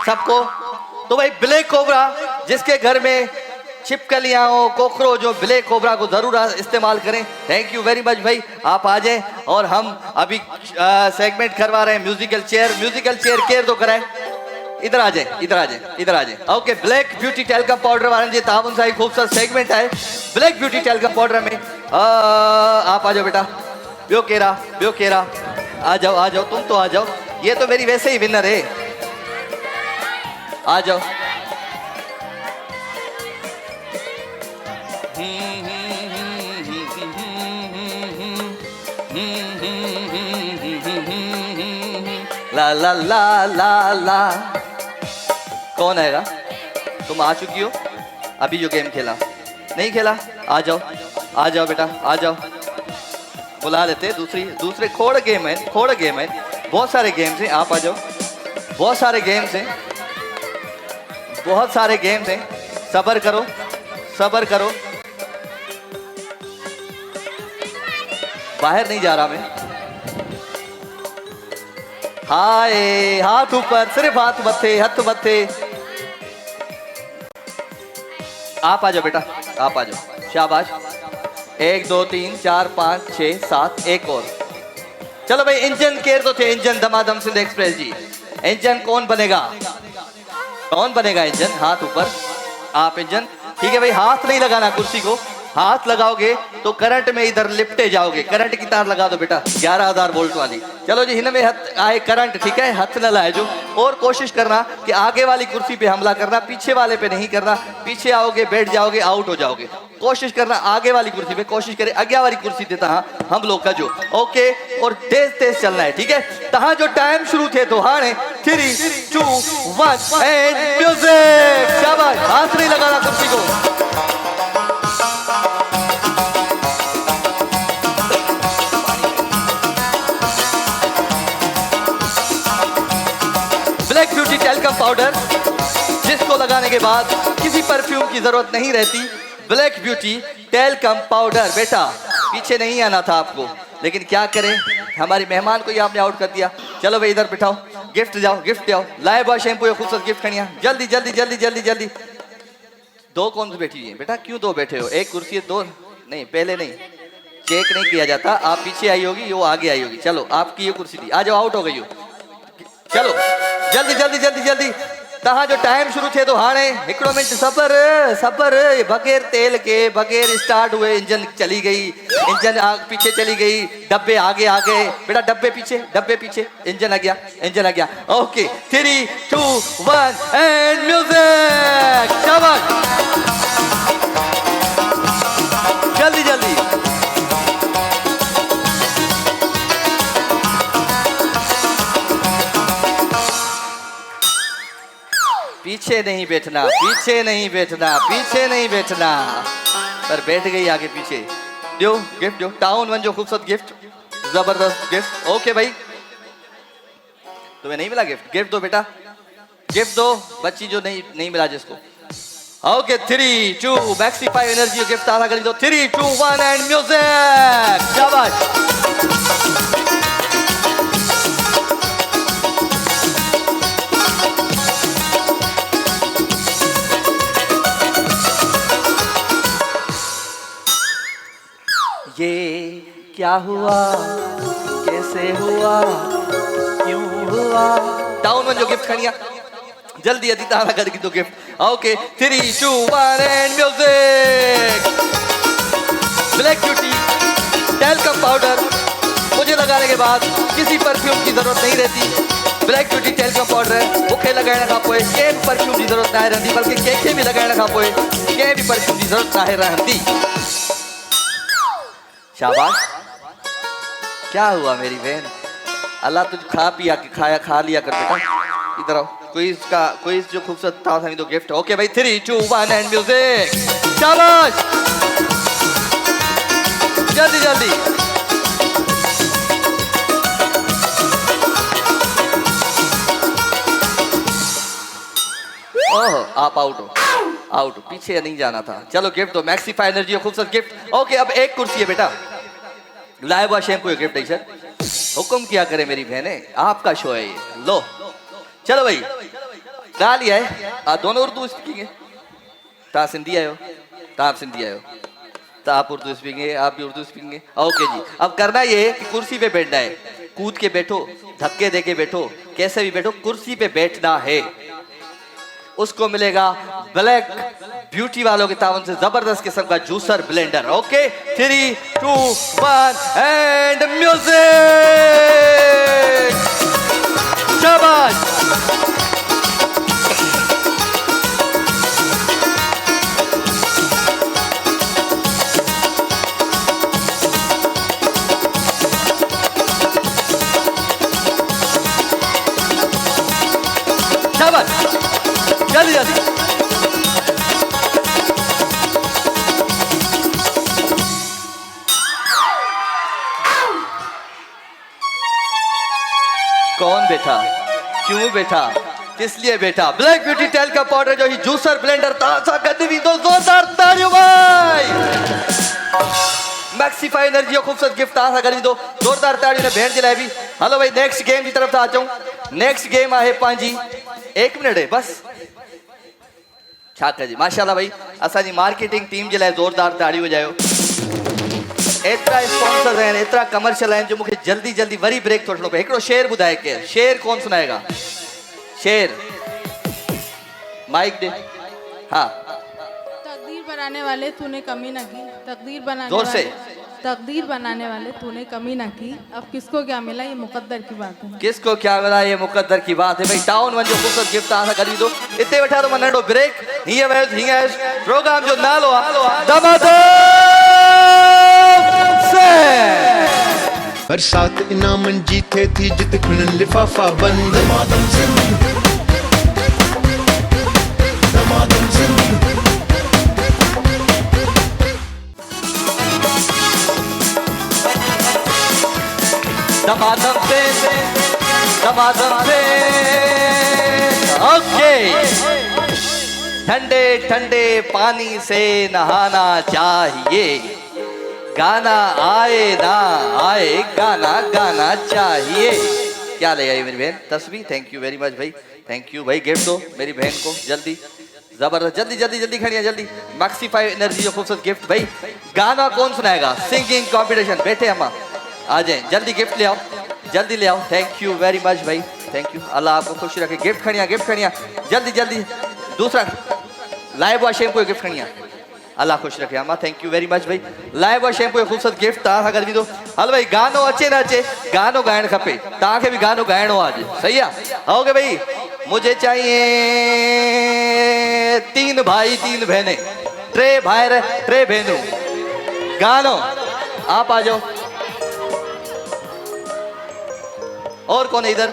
सबको? तो भाई ब्लैक कोबरा जिसके घर में छिपकलियां हो, कॉकरोच हो, ब्लैक कोबरा को जरूर इस्तेमाल करें। थैंक यू वेरी मच भाई, आप आ जाएं। और हम अभी सेगमेंट करवा रहे हैं musical chair. Musical chair care तो कराए, इधर आ जाए, इधर आ जाए, इधर आ जाए। Okay, black beauty talcum powder वारनि जे ताउन सां खूबसूरत सेगमेंट है ब्लैक ब्यूटी टेलकम पाउडर में। आप आ जाओ बेटा। ॿियो केरा, ॿियो केरा? आ जाओ, आ जाओ, तुम तो आ जाओ। ये तो मेरी वैसे ही विनर है, आ जाओ। ला ला ला ला ला। कौन आएगा? तुम आ चुकी हो, अभी जो गेम खेला नहीं खेला? आ जाओ, आ जाओ बेटा, आ जाओ। बुला लेते दूसरे खोड़ गेम है, खोड़ गेम है, बहुत सारे गेम्स हैं। आप आ जाओ, बहुत सारे गेम्स हैं, बहुत सारे गेम्स हैं। सब्र करो, सब्र करो। बाहर नहीं जा रहा मैं। हाय, हाथ ऊपर, सिर्फ हाथ मथे, हाथ मथे। आप आ जाओ बेटा, आप आ जाओ, शाबाश। 1 2 3 4 5 6 7, एक और। चलो भाई, इंजन केयर तो थे, इंजन दमादम सिंध एक्सप्रेस जी। इंजन कौन बनेगा? कौन बनेगा इंजन? हाथ ऊपर, आप इंजन। ठीक है भाई, हाथ नहीं लगाना कुर्सी को, हाथ लगाओगे तो करंट में इधर लिपटे जाओगे। करंट की तार लगा दो बेटा, 11,000 वोल्ट वाली। चलो जी, इनमें आए करंट, ठीक है, हाथ न लाए जो। और कोशिश करना कि आगे वाली कुर्सी पे हमला करना, पीछे वाले पे नहीं करना। पीछे आओगे बैठ जाओगे, आउट हो जाओगे। कोशिश करना आगे वाली कुर्सी पे, कोशिश करे आगे वाली कुर्सी देता हाँ हम लोग का जो। ओके, और तेज तेज चलना है, ठीक है। तहाँ जो टाइम शुरू थे तो हाँ 3, 2, 1 एंड म्यूजिक। शाबाश, हाथ नहीं लगाना कुर्सी को। ब्लैक ब्यूटी टैल्कम पाउडर, जिसको लगाने के बाद किसी परफ्यूम की जरूरत नहीं रहती। Black beauty talcum powder. बेटा पीछे नहीं आना था आपको, लेकिन क्या करें, हमारे मेहमान को ही आपने आउट कर दिया। चलो भाई इधर बिठाओ, गिफ्ट जाओ, गिफ्ट जाओ। लाइव बॉय शैम्पू, खूबसूरत गिफ्ट खड़िया, जल्दी जल्दी जल्दी जल्दी जल्दी। दो कौन सी बैठी हुई है बेटा? क्यों दो बैठे हो? एक कुर्सी है, दो नहीं, पहले नहीं, चेक नहीं किया जाता। आप पीछे आई होगी, वो आगे आई होगी। चलो आपकी ये कुर्सी थी, आ जाओ, आउट हो गई हो। चलो जल्दी जल्दी जल्दी जल्दी। तहाँ जो टाइम शुरू थे तो हाणे हिकिड़ो मिनट सबर सबर। बगैर तेल के, बगैर स्टार्ट हुए इंजन चली गई, इंजन पीछे चली गई, डब्बे आगे आ गए। बेटा डब्बे पीछे, इंजन आ गया, इंजन आ गया। Okay, 3, 2, 1 and music. शाबाश, जल्दी जल्दी। पीछे नहीं बैठना, पीछे नहीं बैठना, पीछे नहीं बैठना। पर बैठ गई आगे पीछे। दो गिफ्ट दो, टाउन 1 जो खूबसूरत गिफ्ट, जबरदस्त गिफ्ट। ओके भाई, तुम्हें नहीं मिला गिफ्ट? गिफ्ट दो बेटा, गिफ्ट दो। बच्ची जो नहीं मिला जिसको। ओके, 3, 2 मैक्सीफाई एनर्जी गिफ्ट आधा कर दो। 3, 2, 1 एंड म्यूजिक। शाबाश, ये क्या हुआ, कैसे हुआ, क्यों हुआ? टाउन 1 जो गिफ्ट खड़िया, जल्दी जल्दी तारा करके दो gift. Okay, 3, 2, 1 and music. Black beauty talcum powder, मुझे लगाने के बाद किसी परफ्यूम की जरूरत नहीं रहती। ब्लैक ब्यूटी टैल्कम पाउडर मूंखे लगाइण खां पोइ कंहिं बि परफ्यूम की जरूरत ना रहंदी, बल्कि कंहिंखे भी लगाइण खां पोइ कंहिं भी परफ्यूम की जरूरत ना रहंदी। शाबाश, क्या हुआ मेरी बहन? अल्लाह तुझ खा लिया कर बेटा। इधर आओ, क्विज जो खूबसूरत था दो गिफ्ट। ओके भाई, 3, 2, 1 एंड म्यूजिक। शाबाश, जल्दी जल्दी। ओह, आप आउट हो, आउट। पीछे नहीं जाना था। चलो गिफ्ट दो, मैक्सीफाई एनर्जी खूबसूरत गिफ्ट। ओके, अब एक कुर्सी है बेटा, लाइव बॉय शैम्पू गिफ्ट है सर। हुक्म किया करे मेरी बहने, आपका शो है ये। लो चलो भाई, गाली है। दोनों उर्दू स्पीकिंग है। ता सिंधी आयो, ता आप सिंधी आयो, ता आप उर्दू स्पीकिंग है, आप भी उर्दू स्पीकिंग है। ओके जी, अब करना ये है कि कुर्सी पे बैठना है। कूद के बैठो, धक्के दे के बैठो, कैसे भी बैठो, कुर्सी पे बैठना है। उसको मिलेगा ब्लैक ब्यूटी वालों के तावन से जबरदस्त किस्म का juicer blender. Okay, 3, 2, 1 and music. शाबाश, शाबाश, जल्दी जल्दी। कौन बैठा, क्यों बैठा, किस लिए बैठा? ब्लैक ब्यूटी टेल का पाउडर जो ही जूसर ब्लेंडर ताजा गद्दी भी तो जोरदार तालियों भाई। मैक्सीफाई एनर्जी खूबसूरत गिफ्ट ताजा कर दो जोरदार तालियों ने भेड़ जिलाए भी। हेलो भाई, नेक्स्ट गेम की तरफ आ जाऊं। नेक्स्ट गेम आहे पांजी, 1 मिनट है बस। छा कजे माशाल्लाह भाई, असांजी मार्केटिंग टीम जे लाइ जोरदार ताड़ी वजायो। एतरा स्पॉन्सर्स हैं, एतरा कमर्शियल हैं जो मुझे जल्दी जल्दी वरी ब्रेक थो वठिणो पए। हिकिड़ो शेर ॿुधाए, केरु शेर कौन सुनाएगा? शेर माइक दे। हाँ तकदीर बनाने वाले तूने कमी ना की, तकदीर बनाने जोर से। तकदीर बनाने वाले तूने कमी ना की, अब किसको क्या मिला ये मुकद्दर की बात है। किसको क्या मिला ये मुकद्दर की बात है भाई। टाउन वन जो खूबसूरत गिफ्ट आसा करी दो इतने बैठा तो मनडो ब्रेक हिया वेस हिया प्रोग्राम जो नालो दमादम से बरसात इनाम जीते थी जित खुलन लिफाफा बंद दमादम सिंह दमादम सिंह दमादम से दमादम से ओके। ठंडे ठंडे पानी से नहाना चाहिए, गाना आए ना आए गाना गाना चाहिए। क्या ले आई मेरी बहन तस्वीर, थैंक यू वेरी मच भाई, थैंक यू भाई। गिफ्ट दो मेरी बहन को जल्दी, जबरदस्त, जल्दी जल्दी जल्दी खड़िया जल्दी। मैक्सीफाई एनर्जी जो खूबसूरत गिफ्ट भाई। गाना कौन सुनाएगा, सिंगिंग कंपटीशन, बैठे अम्मा आ जाए जल्दी, गिफ्ट ले आओ जल्दी ले आओ। थैंक यू वेरी मच भाई, थैंक यू, अल्लाह आपको खुश रखे। गिफ्ट खड़िया जल्दी जल्दी। दूसरा लाइव वॉश शैम्पू गिफ्ट खड़िया, अल्लाह खुश रखे अम्मा, थैंक यू वेरी मच भाई। लाइव वॉश शैम्पू खूबसूरत गिफ्ट तव्हां कर दो। हल भाई गानो अचे ना अचे गानो गाइण खपे, तव्हांखे भी गानो गाइणो आज, सही है। ओके भाई, मुझे चाहिए 3 भाई 3 बहनें, 3 भाई 3 बहनों, गानो आप आ जाओ। और कौन है इधर,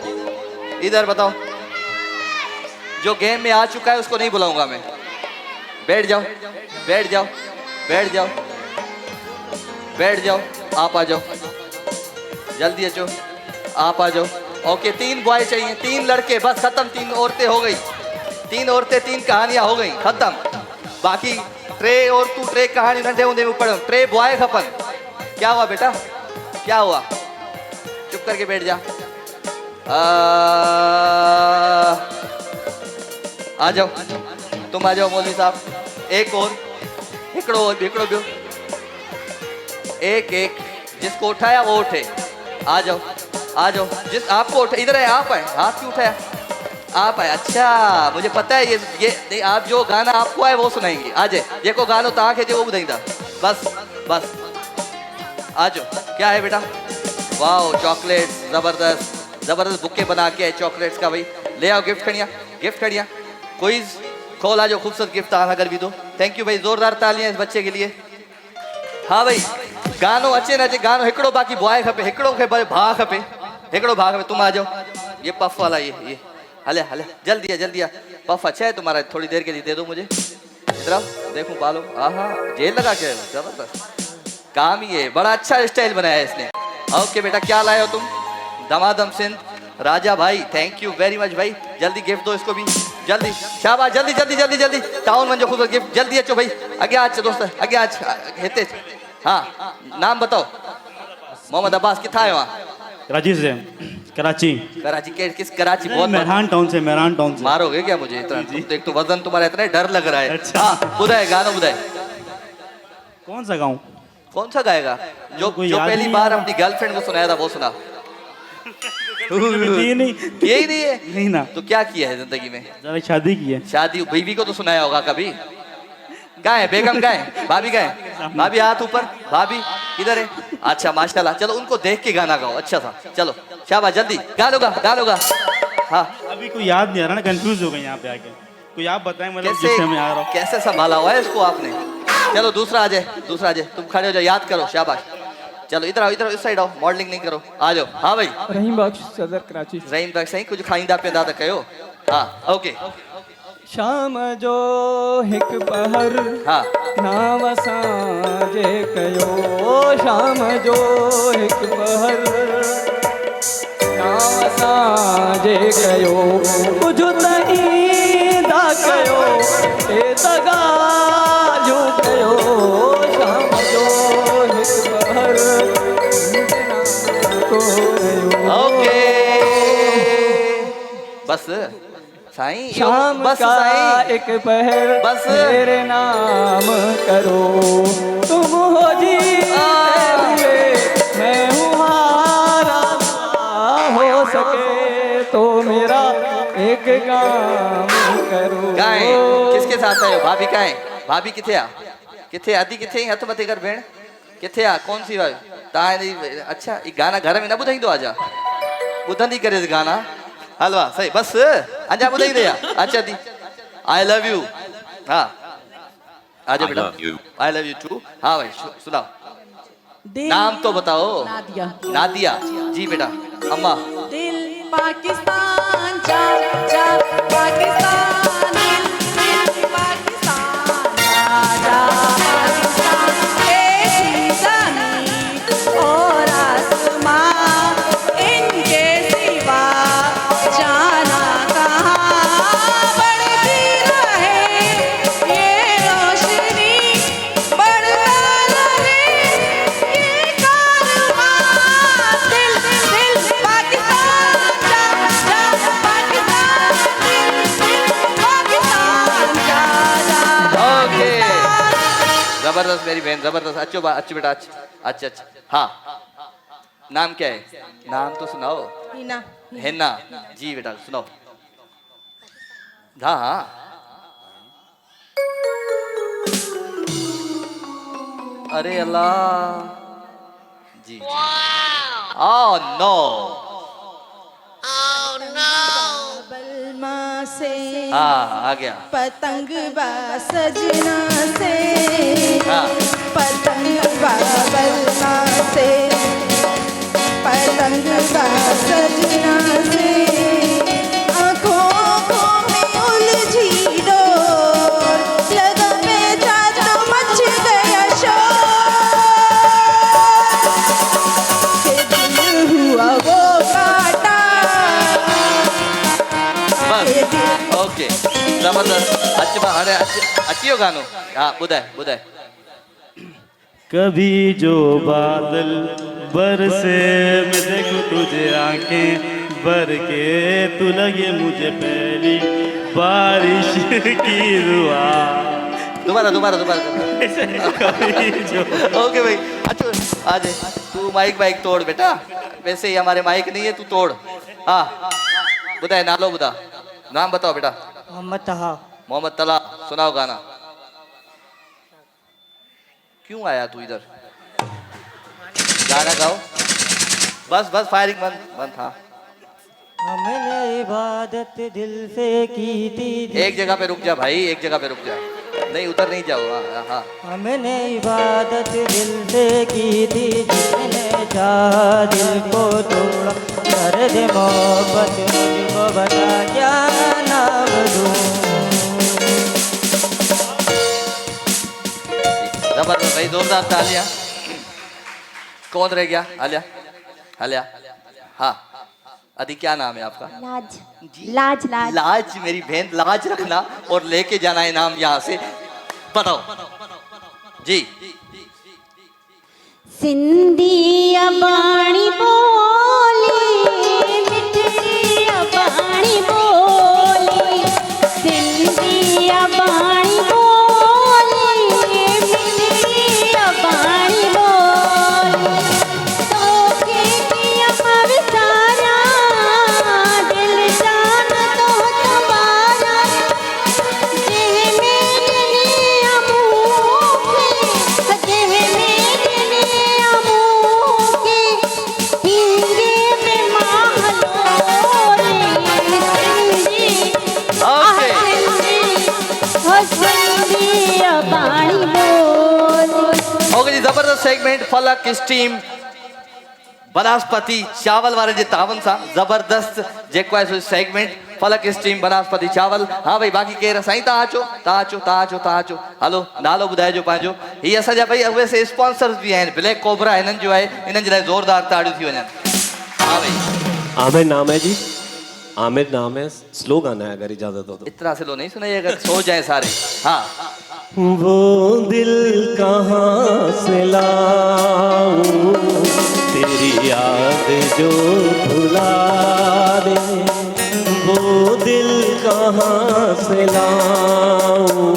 इधर बताओ। जो गेम में आ चुका है उसको नहीं बुलाऊंगा मैं। बैठ जाओ बैठ जाओ बैठ जाओ बैठ जाओ, आप आ जाओ जल्दी अचो, आप आ जाओ। ओके 3 बॉय चाहिए, 3 लड़के, बस खत्म। 3 औरतें हो गई, 3 औरतें, 3 कहानियां हो गई खत्म। बाकी 3 और तू 3 कहानी नंढे होंदे में पढ़ो। 3 बॉय खपन। क्या हुआ बेटा, क्या हुआ, चुप करके बैठ जा। आ जाओ तुम, आ जाओ मौलवी साहब। एक और, हिकड़ो बियो, एक एक, जिसको उठाया वो उठे। आ जाओ आ जाओ, जिस आपको उठे, इधर है आप आए, हाथ क्यों उठाया, आप आए। अच्छा मुझे पता है ये आप जो गाना आपको आए वो सुनाएंगे। आ जाए जेको गानो तव्हां खे वो ॿुधाईंदा, बस बस आ जाओ। क्या है बेटा, वाह चॉकलेट्स, जबरदस्त जबरदस्त बुके बना के चॉकलेट्स का भाई। ले आओ गिफ्ट खड़िया, गिफ्ट खड़िया। क्विज खोला जो खूबसूरत गिफ्ट आना कर भी दो। थैंक यू भाई, जोरदार तालियां इस बच्चे के लिए। हाँ भाई गानो अचे न अचे, गानो हिकड़ो बाकी बॉय खपे, हिकड़ो खे भाउ खपे, हिकड़ो भाउ खपे। तुम आ जाओ, ये पफ वाला ये हले हले जल्दी आ। पफ अच्छा है तुम्हारा, थोड़ी देर के लिए दे दो मुझे। इधर आओ देखूं पालो, आहा जेल लगा के, जबरदस्त काम ही है, बड़ा अच्छा स्टाइल बनाया है इसने। ओके बेटा क्या लाए हो तुम, दमादम सिंध राजा भाई, थैंक यू वेरी मच भाई। जल्दी गिफ्ट दो इसको भी जल्दी, शाबाश जल्दी जल्दी जल्दी जल्दी। टाउन वन जो खूबसूरत गिफ्ट, जल्दी अचो भाई, अगे आज दोस्त अगे आज हिते। हाँ नाम बताओ, मोहम्मद अब्बास, किथा आयो वहाँ, कराची से, कराची के किस कराची, बहुत मेहरान टाउन से, मेहरान टाउन से। मारोगे क्या मुझे इतना, देख तो वजन तुम्हारा इतना डर लग रहा है। अच्छा बुधाए गाना बुधाए, कौन सा गाऊं, कौन सा गाएगा, जो पहली बार अपनी गर्लफ्रेंड को सुनाया था वो सुना। ये नहीं, यही नहीं है, नहीं ना। तो क्या किया है जिंदगी में, जब शादी की है, शादी बीवी को तो सुनाया होगा कभी। गाए बेगम गाए, भाभी गाए, भाभी हाथ ऊपर, भाभी किधर है, अच्छा माशाल्लाह, चलो उनको देख के गाना गाओ अच्छा सा, चलो शाबाश जल्दी गा लोगा। हाँ अभी कोई याद नहीं आ रहा ना, कंफ्यूज हो गए यहाँ पे आके, कोई आप बताएं, मतलब जिससे मैं आ रहा हूँ। कैसे संभाला हुआ है इसको आपने। चलो दूसरा आ जाए, तुम खड़े हो जाओ, याद करो, शाबाश। चलो इधर आओ, इधर इस साइड आओ, मॉडलिंग नहीं करो, आ जाओ। हाँ भाई रहीम बख्श सदर कराची। रहीम बख्श सही, कुछ खाईंदा पींदा त कयो। हाँ ओके। शाम जो हिक पहर, हाँ नाम असांजे कयो, शाम जो हिक पहर, नाम असांजे कयो, कुझु त ईंदा कयो, हे त ॻाल्हियूं कयो, शाम जो हिक पहर, ओके बस साईं, शाम बस का साईं, एक पहर, बस मेरे नाम करो, तुम हो जीते हुए, मैं हूँ हारा, हो सके तो मेरा एक काम करो। गाएं किसके साथ आयो? भाभी कहाँ है? भाभी किथे आ? किथे आदि किथे हथ मथे कर भेण किथे आ? कौन सी वायो? अच्छा ये गाना घर में न ॿुधाईंदो आजा ॿुधंदी करे गाना हलवा सही बस अञा ॿुधाई दे अच्छा दी आई लव यू हाँ आजा बेटा आई लव यू टू हाँ भाई सुनाओ नाम तो बताओ। नादिया। नादिया जी बेटा अम्मा। दिल पाकिस्तान जा जा पाकिस्तान दिल पाकिस्तान जा पाकिस्तान ऐसी ज़मीं और आसमां इनके सिवा जाना कहाँ बढ़ती रहे ये रोशनी बढ़ता रहे ये कारवां दिल दिल पाकिस्तान जा जा पाकिस्तान दिल पाकिस्तान जा जा। ओके जबरदस्त मेरी बहन जबरदस्त अच्छो अच्छी बेटा अच्छा अच्छा हाँ नाम क्या है? नाम तो सुनाओ। हिना हिना जी बेटा सुनाओ। हाँ हाँ अरे अल्लाह जी ओह नो बलमा से हाँ आ गया पतंग बा सजना से हाँ पतंग बा बलमा से पतंग बा सजना से आँखों में उलझी डोर लगा बेचा तो मच गया शोर के दिल हुआ वो काटा बस ओके जबरदस्त अच्छी अरे अच्छी हो गानो हाँ बुधाए बुधाए। कभी जो बादल बरसे मैं देखूं तुझे आंखें भर के तू लगे मुझे पहली बारिश की दुआ। दोबारा दोबारा दोबारा कभी जो ओके भाई अच्छा आ जाए तू माइक तोड़ बेटा वैसे ही हमारे माइक नहीं है तू तोड़ हाँ बुधाए नालो बुधा नाम बताओ बेटा। मोहम्मद तहा। मोहम्मद तला सुनाओ गाना। क्यों आया तू इधर? गाना गाओ बस बस फायरिंग बंद बंद था। हमने इबादत दिल से की थी। एक जगह पे रुक जा भाई एक जगह पे रुक जा नहीं उधर नहीं जाओ हाँ हाँ हमने इबादत दिल से की थी जिसने चाहा दिल को तोड़ा दर्द मोहब्बत मुझको बता क्या नाम दूं। जबरदस्त भाई जोरदार तालियां। कौन रह गया? आलिया आलिया हाँ अदी क्या नाम है आपका? लाज लाज लाज लाज मेरी बहन लाज रखना और लेके जाना है नाम यहाँ से बताओ जी। सिंधी अबाणी बोली मिठड़ी अबाणी बोली सिंधी अबाणी बोली मिठड़ी अबाणी बोली तोखे किया विसारा दिल जान तो तबारा जेह मेरे अमूखे जेह मेरे अमूखे हिंगे में महलोरे सिंधी सिंधी अबाणी बोली। ओके जी जबरदस्त सेगमेंट फलक स्टीम बनस्पति चावल वाले जे तावन सा जबरदस्त जेको है सो सेगमेंट फलक स्टीम बनस्पति चावल। हाँ भाई बाकी केर साईं तव्हां अचो हलो नालो ॿुधाइजो पंहिंजो। ही असांजा भाई उहे से स्पॉन्सर्स भी आहिनि ब्लैक कोबरा हिननि जो आहे हिननि जे लाइ ज़ोरदार ताड़ियूं थी वञनि। हाँ भाई आमिर नाम है जी आमिर नाम है स्लो गाना है अगर इजाजत हो तो। इतना स्लो नहीं सुनाइएगा सो जाए सारे। हाँ वो दिल कहाँ से लाऊं तेरी याद जो भुला दे वो दिल कहाँ से लाऊं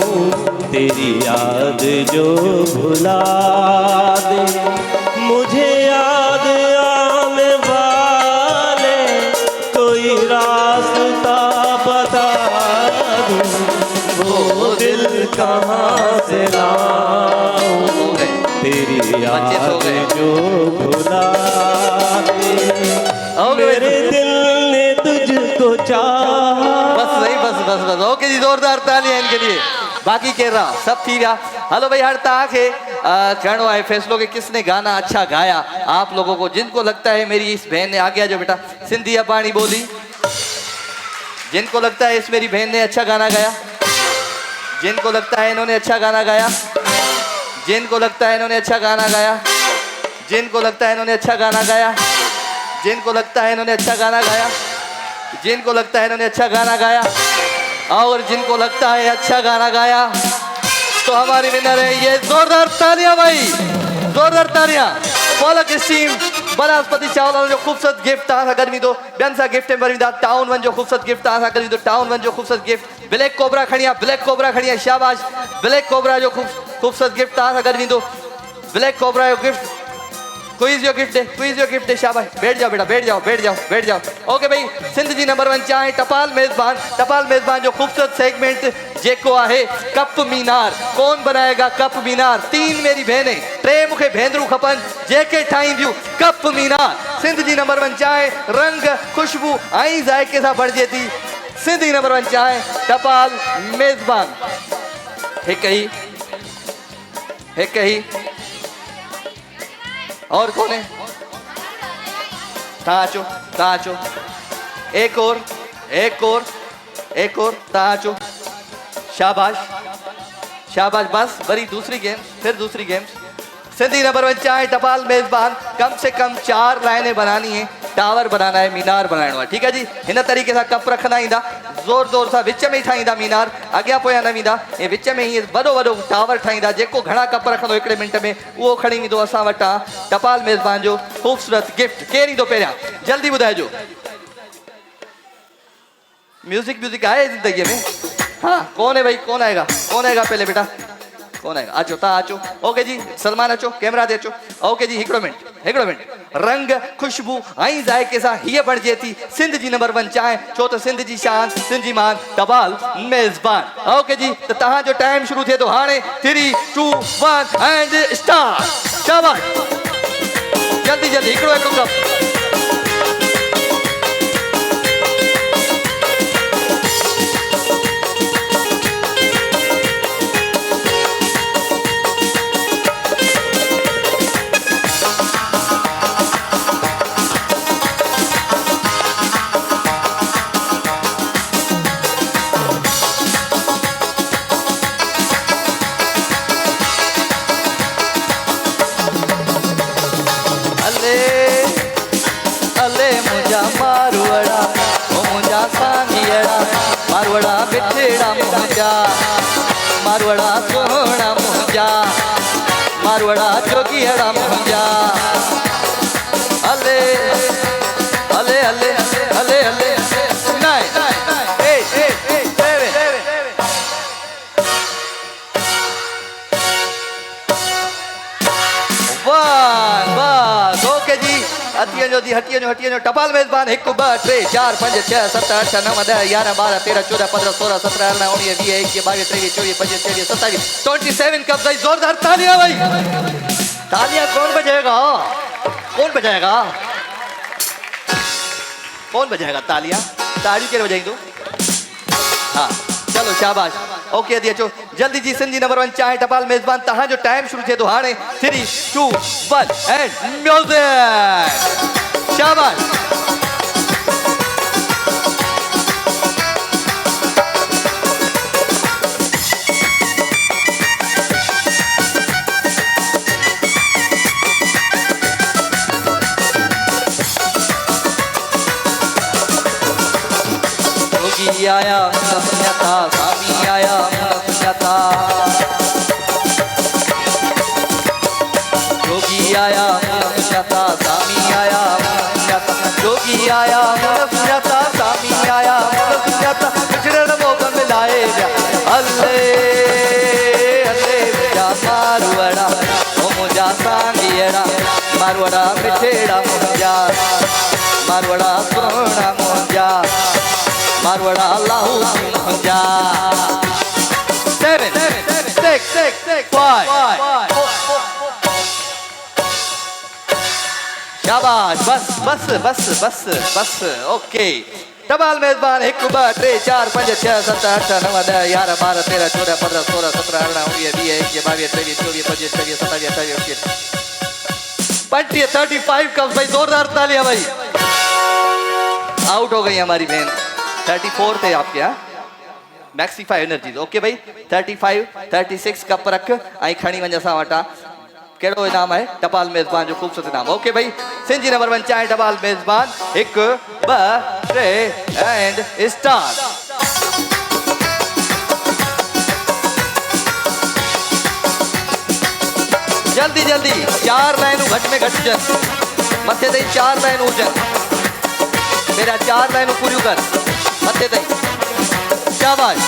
तेरी याद जो भुला दे मुझे याद आने वाले कोई कोई रास्ता बता दूं, वो दिल कहाँ से लाऊं, तेरी याद जो भुलाती, मेरे दिल ने तुझको चाहा। बस नहीं, बस ओके जी, जोरदार तालियां इनके लिए। बाकी कह रहा सब ठीक है। हेलो भाई, हर ताके कहनो है फैसलो के किसने गाना अच्छा गाया आप लोगों को, जिनको लगता है मेरी इस बहन ने, आगे आ जाओ बेटा, सिंधी अबाणी बोली, जिनको लगता है इस मेरी बहन ने अच्छा गाना गाया, जिनको लगता है इन्होंने अच्छा गाना गाया, जिनको लगता है इन्होंने अच्छा गाना गाया, जिनको लगता है इन्होंने अच्छा गाना गाया, जिनको लगता है इन्होंने अच्छा गाना गाया, जिनको लगता है इन्होंने अच्छा गाना गाया, और जिनको लगता है अच्छा गाना गाया, तो हमारी विनर है ये। जोरदार तालियां भाई, जोरदार तालियां। पॉलक स्टीम बनास्पति चावल जो खूबसूरत गिफ्ट था गर्मी दो बेंसा गिफ्ट में बरविदा टाउन वन जो खूबसूरत गिफ्ट था गर्मी दो टाउन वन जो खूबसूरत गिफ्ट ब्लैक कोबरा खड़िया, ब्लैक कोबरा खड़िया, शाबाश। ब्लैक कोबरा जो खूबसूरत गिफ्ट था गर्मी दो ब्लैक कोबरा जो गिफ्ट, क्विज जो गिफ्ट है, क्विज जो गिफ्ट है, शाबाश। बैठ जाओ बेटा, बैठ जाओ, बैठ जाओ, बैठ जाओ। ओके भाई, सिंध जी नंबर 1 चाहे टपाल मेजबान जो खूबसूरत सेगमेंट जेको आहे कप मीनार, कौन बनाएगा कप मीनार? 3 मेरी बहनें, 3 मुखे भेंदरू खपन जेके ठाहींदियूं कप मीनार। सिंध जी नंबर 1 चाहे रंग खुशबू आई जायके सां भरजे थी। सिंध जी नंबर 1 चाहे टपाल मेजबान। हिक ही और कौन है? ताचो ताचो, एक और ताचो, शाबाश शाबाश। बस बड़ी दूसरी गेम, फिर दूसरी गेम। सिंधी नंबर 1 चाहे टपाल मेजबान, कम से कम 4 लाइनें बनानी है, टावर बनाना है, मीनार बनाना है, ठीक है जी। इन तरीके से कप रखना ईंदा, जोर जोर से विच में ही ठाहींदा मीनार, अॻियां पोयां न वेंदा, ऐं विच में ही वॾो टावर ठाहींदा। जेको घणा कप रखंदो हिकिड़े मिंट में उहो खणी ईंदो असां वटां टपाल मेज़बान जो ख़ूबसूरत गिफ्ट। केरु ईंदो पहिरियां जल्दी ॿुधाइजो। म्यूजिक आहे ज़िंदगीअ में? हाँ, कौन है भाई, कौन आएगा पहले बेटा, कौन आएगा? अचो तव्हां अचो। ओके जी, सलमान अचो, कैमरा ते अचो। ओके जी, हिकिड़ो मिनट। रंग खुशबू आई जायके सां हीअ बणिजे थी सिंध जी नंबर 1 चांहि, छो त सिंध जी शान, सिंध जी मान टपाल मेज़बान। ओके जी, त तव्हांजो टाइम शुरू थिए थो हाणे। 3 2 1 एंड स्टार्ट। शाबाश, जल्दी हिकिड़ो कप। मारवड़ा बिछड़ा मुंजा, मारवड़ा सोहना मुंजा, मारवड़ा जोगियड़ा मुंजा। अले अले अले अले अले 9 8 8 7 1। ओके जी, हटियो जो टपाल मेज़बान 1 2 3 4 5 6 7 8 9 10 11 12 13 14 15 16 17 18 19 20 21 22 23 24 25 26 27 कप भाई। जोरदार तालियां भाई, तालियां। कौन बजाएगा तालियां? ताड़ी के बजाई दो। हाँ चलो शाबाश। ओके दी अचो जल्दी जी। सिंधी नंबर 1 चाहे टपाल मेज़बान, तहां जो टाइम शुरू थे तो हाणे 3 2 1 एंड म्यूजिक। शाबाश। जोगी आया था, स्वामी आया था, जोगी आया था, स्वामी आया था, जोगी आया था, स्वामी आया था, बिछड़न मौका मिलाए अल्ले अल्ले मुझा मारवड़ा, ओ मुझा सांगियड़ा, मारवड़ा बिछड़ा मुझा, मारवड़ा सोना मुझा। पंजा मारवाड़ा अल्लाहू सिंह पंजा 7 6 5 शाबाश बस बस बस बस बस ओके टबाल मेजबान 1 2 3 4 5 6 7 8 9 10 11 12 13 14 15 16 17 18 19 20 21 22 23 24 25 26 27 28 35 कप भाई जोरदार तालियां भाई आउट हो गई हमारी बहन 34 थे आपके यहाँ मैक्सीफाई एनर्जी ओके भाई 35 36 कप रख आई खणी वञ असां वटां केड़ो इनाम है टपाल मेजबान जो खूबसूरत इनाम ओके भाई सिंधी नंबर 1 चाहे टपाल मेजबान 1 2 3 एंड स्टार्ट जल्दी जल्दी 4 लाइनों घट में घट जन मथे ताईं 4 लाइनों हुजन मेरा 4 लाइनों पूरी कर मथे ताईं शाबाश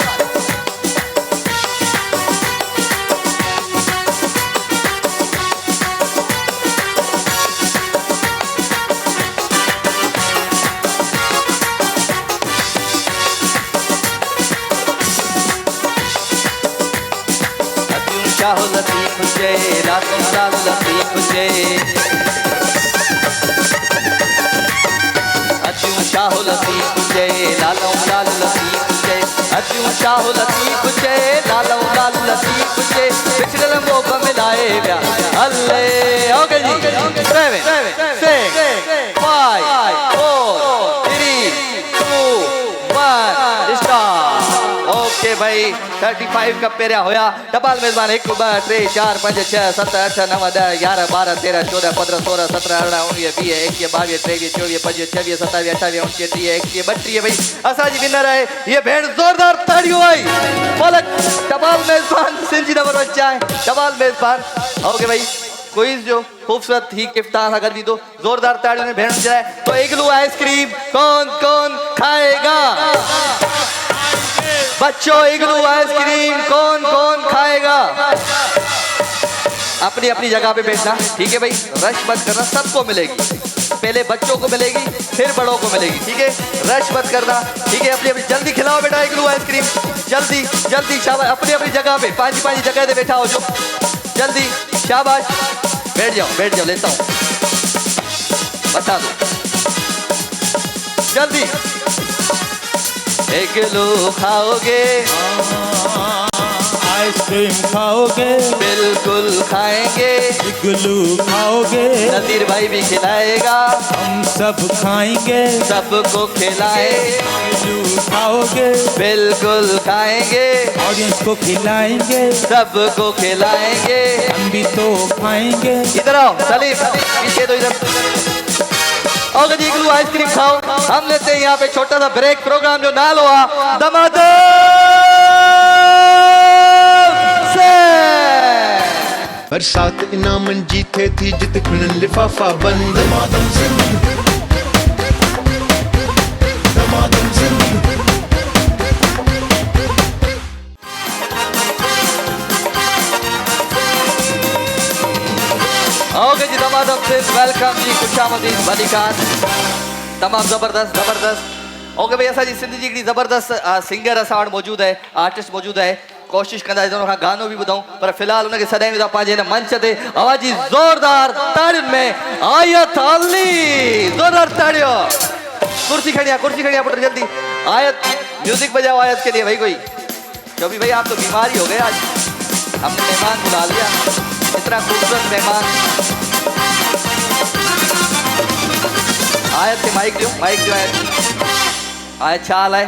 शाह लतीफ जे रातों लाल लतीफ जे अजू शाह लतीफ जे लालों लाल लतीफ जे अजू शाह लतीफ जे लालों लाल लतीफ जे पिछड़ल मोग मिलाए व्या अल्ले ओके जी 7 6 5 4 3 2 1 स्टार्ट ओके भाई 35 का पेरिया होया टपाल मेजबान 1 2 3 4 5 6 7 8 9 10 11 12 13 14 15 16 17 18 19 20 21 22 23 24 25 26 27 28 29 30 31 32 भाई असाजी विनर है ये भेड़ जोरदार ताड़ियों भाई पलक टपाल मेजबान सिंधी नंबर 1 है टपाल मेजबान ओके भाई क्विज जो खूबसूरत ही इफ्तार अगर भी दो जोरदार ताड़ियों ने भेड़ जाए तो इग्लू आइसक्रीम कौन कौन खाएगा बच्चों इग्लू आइसक्रीम कौन कौन खाएगा अपनी अपनी जगह पे बैठना ठीक है भाई रश मत करना सबको मिलेगी पहले बच्चों को मिलेगी फिर बड़ों को मिलेगी ठीक है रश मत करना ठीक है अपनी अपनी जल्दी खिलाओ बेटा इग्लू आइसक्रीम जल्दी जल्दी शाबाश अपनी अपनी जगह पे पांच जगह पे बैठा हो जो जल्दी शाबाश बैठ जाओ लेता हूँ बता दो जल्दी इग्लू खाओगे आइसक्रीम खाओगे बिल्कुल खाएंगे इग्लू खाओगे नजीर भाई भी खिलाएगा हम सब खाएंगे सबको खिलाए इग्लू खाओगे बिल्कुल खाएंगे ऑडियंस को खिलाएंगे सबको खिलाएंगे हम भी तो खाएंगे इधर आओ सलीम पीछे तो इधर ओके जी इग्लू आइसक्रीम खाओ हम लेते हैं यहाँ पे छोटा सा ब्रेक प्रोग्राम जो नाल हुआ दमादम से बरसात इनाम जीते थी जित खुलन लिफाफा बंद दमादम जिंदी दमादम जिंदी ओके जी दमादम से वेलकम जी खुशामदीद भलीकान तमाम जबरदस्त ओके भाई असा जी सिंधी जी जबरदस्त सिंगर असा वटि मौजूद है आर्टिस्ट मौजूद है कोशिश कंदा दोनों गानो भी ॿुधूं पर फिलहाल उनके सदाई में पंहिंजे हिन मंच ते आवाज़ी जोरदार ताड़ियुनि में आयत अली जोरदार ताड़ियों कुर्सी खड़िया पुत्र जल्दी आयत म्यूजिक बजाओ आयत के लिए भाई कोई जो भी भाई आप तो बीमारी हो गए आज हमने मेहमान बुला लिया इतना खूबसूरत मेहमान आयत से माइक जो आयत चाल है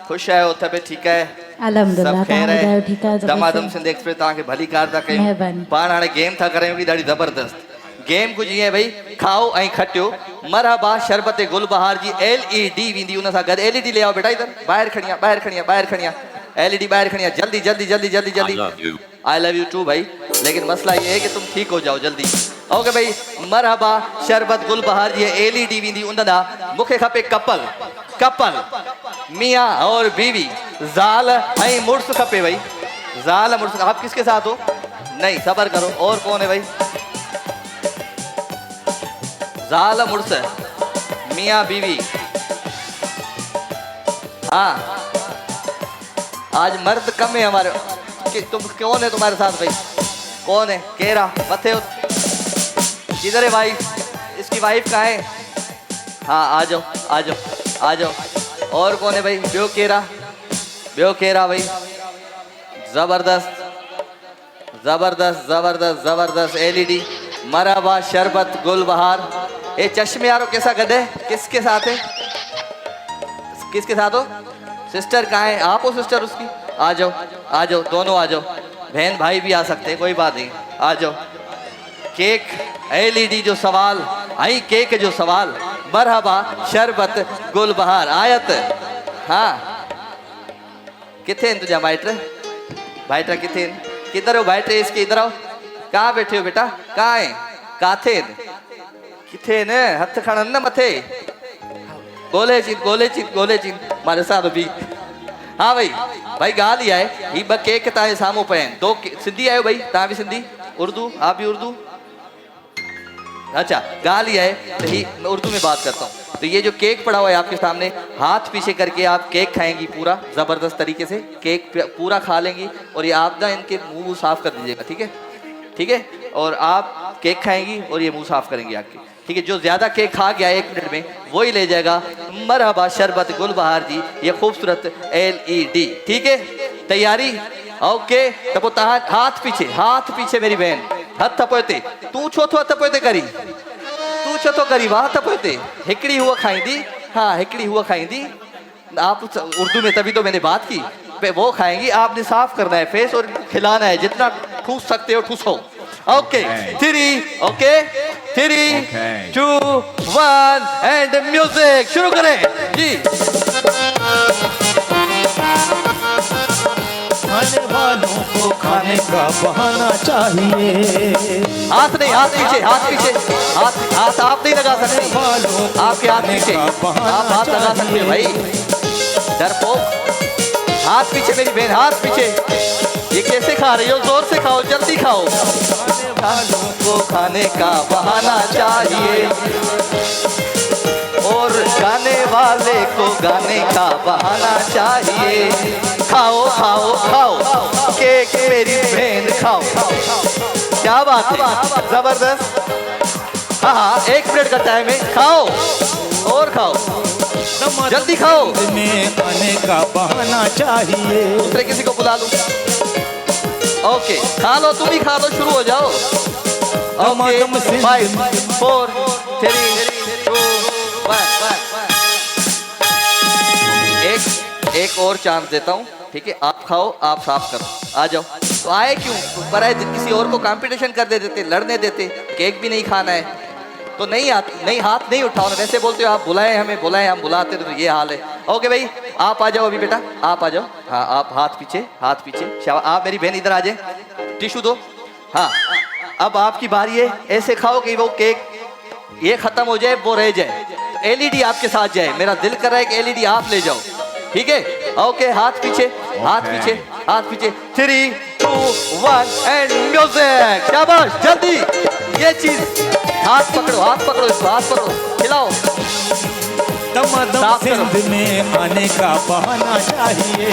खुश है उथे पे ठीक है अल्हम्दुलिल्लाह खैर है ठीक है दमादम सिंध एक्सप्रेस ताके भली कार था कहीं पाण हाणे गेम था करें की ॾाढी जबरदस्त गेम कुछ ये भाई खाओ ऐं खटियो मरहबा शरबत गुलबहार जी LED विंदी उन सां गॾु LED ले आओ बेटा इधर ॿाहिरि खणिया LED ॿाहिरि खणिया जल्दी आई लव यू टू भाई लेकिन मसला ये है कि तुम ठीक हो जाओ जल्दी ओके भाई मरहबा शरबत गुलबहार जी LED विंदी उन ॾांहुं मूंखे खपे कपल मियाँ और बीवी ज़ाल ऐं मुड़ुस खपे भाई ज़ाल मुड़ुस आप किसके साथ हो नहीं सबर करो और कौन है भाई ज़ाल मुड़ुस मियाँ बीवी हाँ आज मर्द कम है हमारे। तुम कौन है तुम्हारे साथ भाई? कौन है? केरा मथे किधर है भाई? इसकी वाइफ कहाँ है? हाँ आ जाओ आ जाओ आ जाओ। और कौन है भाई? ब्यो केरा भाई। जबरदस्त जबरदस्त जबरदस्त जबरदस्त। एलईडी मरहबा शरबत गुलबहार। ये चश्मे यारो कैसा गधे? किसके साथ है? किसके साथ हो? सिस्टर कहाँ है? आप हो सिस्टर उसकी? आ जाओ दोनों आ जाओ। बहन भाई भी आ सकते हैं, कोई बात नहीं, आ जाओ। केक एलईडी जो सवाल आई, केक जो सवाल मरहबा शरबत गुलबहार आयत। हाँ किथे तुझा भाईट्रा किथे? किधर हो भाईट्रे इसके? इधर आओ। कहाँ बैठे हो बेटा? कहाँ है? काथे किथे ने? हथ खड़न न मथे। गोले चिन मारे साथ भी। हाँ भाई ॻाल्हि आहे ही ॿ केक तव्हांजे साम्हूं पिया आहिनि। दो सिंधी आहियो भाई? तव्हां भी सिंधी? उर्दू? आप भी उर्दू? अच्छा ॻाल्हि ये है तो ही मैं उर्दू में बात करता हूँ। तो ये जो केक पड़ा हुआ है आपके सामने, हाथ पीछे करके आप केक खाएंगी पूरा जबरदस्त तरीके से। केक पूरा खा लेंगी और ये आप ना इनके मुंह साफ कर दीजिएगा, ठीक है? ठीक है। और आप केक खाएंगी और ये मुंह साफ करेंगी आपकी, ठीक है? जो ज्यादा केक खा गया 1 मिनट में वही ले जाएगा मरहबा शरबत गुलबहार जी, ये खूबसूरत एलईडी, ठीक है? तैयारी? ओके। तो हाथ पीछे मेरी बहन, हथ पोते। तू छो तो हथ पोते करी? तू छो तो करी? वाह हथ पोते। हिकड़ी हुआ खाईंदी। हाँ हिकड़ी हुआ खाईंदी। आप उर्दू में तभी तो मैंने बात की। वो खाएंगी, आपने साफ करना है फेस और खिलाना है, जितना ठूस सकते हो ठूसो। ओके 3 ओके 3 2 1 एंड म्यूजिक शुरू करें जी। खाने वालों को खाने का बहाना चाहिए। हाथ नहीं, हाथ पीछे, हाथ आप नहीं लगा सकते। आपके हाथ पीछे, आप हाथ लगा सकते हो भाई। डरपोक, हाथ पीछे मेरी बहन, हाथ पीछे। ये कैसे खा रही हो? जोर से खाओ, जल्दी खाओ। खाने वालों को खाने का बहाना चाहिए और गाने वाले को गाने का बहाना चाहिए। खाओ खाओ खाओ केक मेरी बहन खाओ। क्या बात है, जबरदस्त। हाँ 1 मिनट का टाइम है, खाओ और खाओ, जल्दी खाओ। में आने का बहाना चाहिए। दूसरे किसी को बुला लूं? ओके खा लो, तुम ही खा लो, शुरू हो जाओ। ओके 5 4 3 2 1। एक और चांस देता हूँ, ठीक है? आप खाओ, आप साफ करो, आ जाओ। तो आए क्यों? पर आए किसी और को कंपटीशन कर देते, लड़ने देते। केक भी नहीं खाना है तो नहीं हाथ नहीं उठाओ ना। वैसे बोलते हो आप बुलाए हमें, बुलाए हम बुलाते, तो ये हाल है। ओके भाई आप आ जाओ अभी बेटा, आप आ जाओ। हाँ आप हाथ पीछे शाबाश। आप मेरी बहन इधर आ जाए, टिश्यू दो। हाँ अब आपकी बारी है। ऐसे खाओ कि वो केक ये खत्म हो जाए, वो रह जाए, एलईडी आपके साथ जाए। मेरा दिल कर रहा है कि एलईडी आप ले जाओ, ठीक है? ओके हाथ पीछे 3 2 1 एंड म्यूजिक। शाबाश, जल्दी ये चीज हाथ पकड़ो इसको, हाथ पकड़ो, खिलाओ। दमादम सिंध में आने का बहाना चाहिए।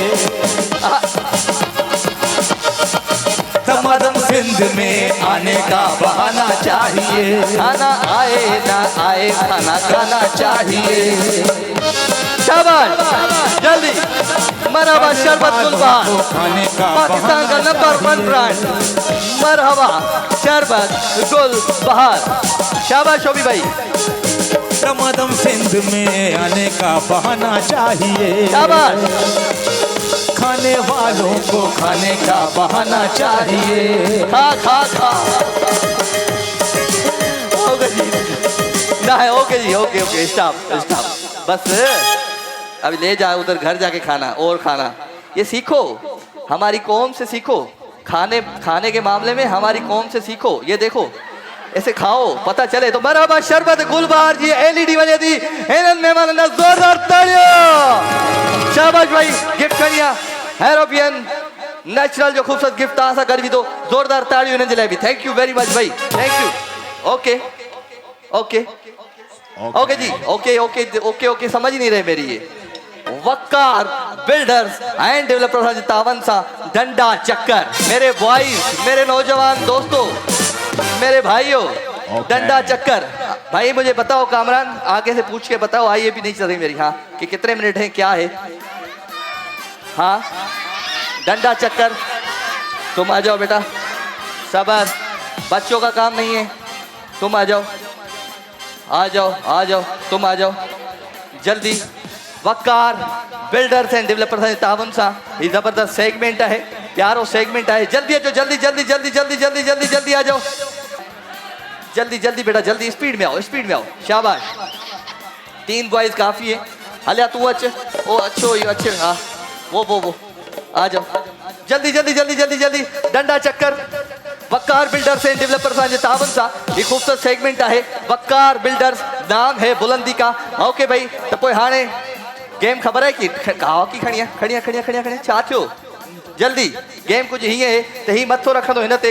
दमादम सिंध में आने का बहाना चाहिए। खाना आए ना आए, खाना खाना चाहिए। शाबाश, जल्दी। मरहबा शरबत गुलबहार, पाकिस्तान का नंबर 1 ब्रांड मरहबा शरबत गुलबहार। शाबाश शोभी भाई। दमादम सिंध में आने का बहाना चाहिए। शाबाश। खाने वालों को खाने का बहाना चाहिए। खा ओके जी ना है। ओके जी, ओके स्टॉप बस। अभी ले जाओ उधर, घर जाके खाना और खाना। ये सीखो, हमारी कौम से सीखो। खाने के मामले में हमारी कौम से सीखो। ये देखो ऐसे खाओ, पता चले। तो मरहबा शरबत गुलबहार जी एलईडी वजह दी हिनन मेहमान ने जोरदार तालियां। शाबाश भाई, गिफ्ट करिया हैरोपियन नेचुरल जो खूबसूरत गिफ्ट आसा कर भी दो, जोरदार तालियों ने जलेबी। थैंक यू वेरी मच भाई, thank you. Okay okay okay जी, ओके समझ नहीं रहे मेरी ये। वक्कार बिल्डर्स एंड डेवलपर्स जे तावन सां डंडा चक्कर। मेरे बॉयज, मेरे नौजवान दोस्तों, मेरे भाइयों, डंडा चक्कर। भाई मुझे बताओ कामरान, आगे से पूछ के बताओ, आइए भी नहीं चल रही मेरी, हाँ, कि कितने मिनट हैं, क्या है? हाँ, डंडा चक्कर। तुम आ जाओ बेटा, सबर, बच्चों का काम नहीं है, तुम आ जाओ, आ जाओ, आ जाओ, तुम आ जाओ जल्दी। वक्कार बिल्डर्स एंड डेवलपर्स तावन सां ही जबरदस्त सेगमेंट है, प्यारो सेगमेंट है। जल्दी अचो, जल्दी जल्दी जल्दी जल्दी जल्दी जल्दी जल्दी आ जाओ, जल्दी जल्दी बेटा, जल्दी स्पीड में आओ, स्पीड में आओ, शाबाश। 3 बॉयज काफी है। हलिया तू अच, ओ अच्छो यो अच्छे, हाँ वो आ जाओ, जल्दी जल्दी जल्दी जल्दी जल्दी। डंडा चक्कर वक्कार बिल्डर्स एंड डेवलपर्स जे तावन सां ही खूबसूरत सेगमेंट है। वक्कार बिल्डर्स नाम है बुलंदी का। ओके भाई, तो पोइ हाणे गेम ख़बर है कि हॉकी खणी खणी छा थियो? जल्दी गेम कुछ हीअं है त ही मथो रखंदो हिन ते,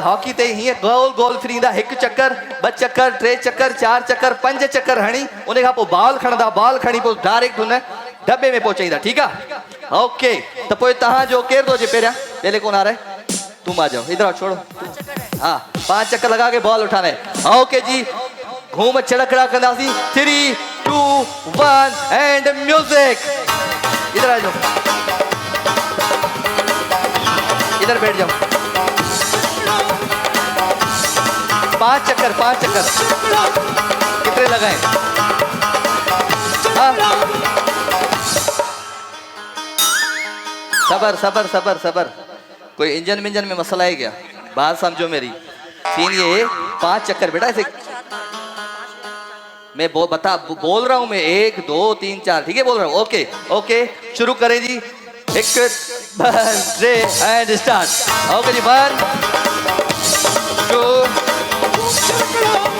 हॉकी ते हीअं गोल गोल फिरींदा, 1 चक्कर 2 चक्कर 3 चक्कर 4 चक्कर 5 चक्कर हणी, उन खां पोइ बॉल खणंदा, बॉल खणी पोइ डायरेक्ट हुन डब्बे में पहुचाईंदा। ठीकु आहे? ओके, त पोइ तव्हांजो केरु थो अचे पहिरियां? पहले कौन आ रहा है? तुम आ जाओ, इधर आओ, छोड़ो। हाँ, 5 चक्कर लगा के बॉल उठाना है। ओके जी, घूम छिड़कड़ा कंदासीं। 3 2 1 एंड म्यूजिक। इधर आ जाओ, इधर बैठ जाओ। 5 चक्कर कितने लगाए? हाँ, सबर सबर सबर सबर, कोई इंजन मिंजन में मसला है क्या? बात समझो मेरी। सीन ये है, 5 चक्कर बेटा, ऐसे मैं बोल रहा हूँ मैं, 1 2 3 4, ठीक है बोल रहा हूँ। ओके ओके, शुरू करें जी। 1 2 एंड स्टार्ट। ओके जी, 1 2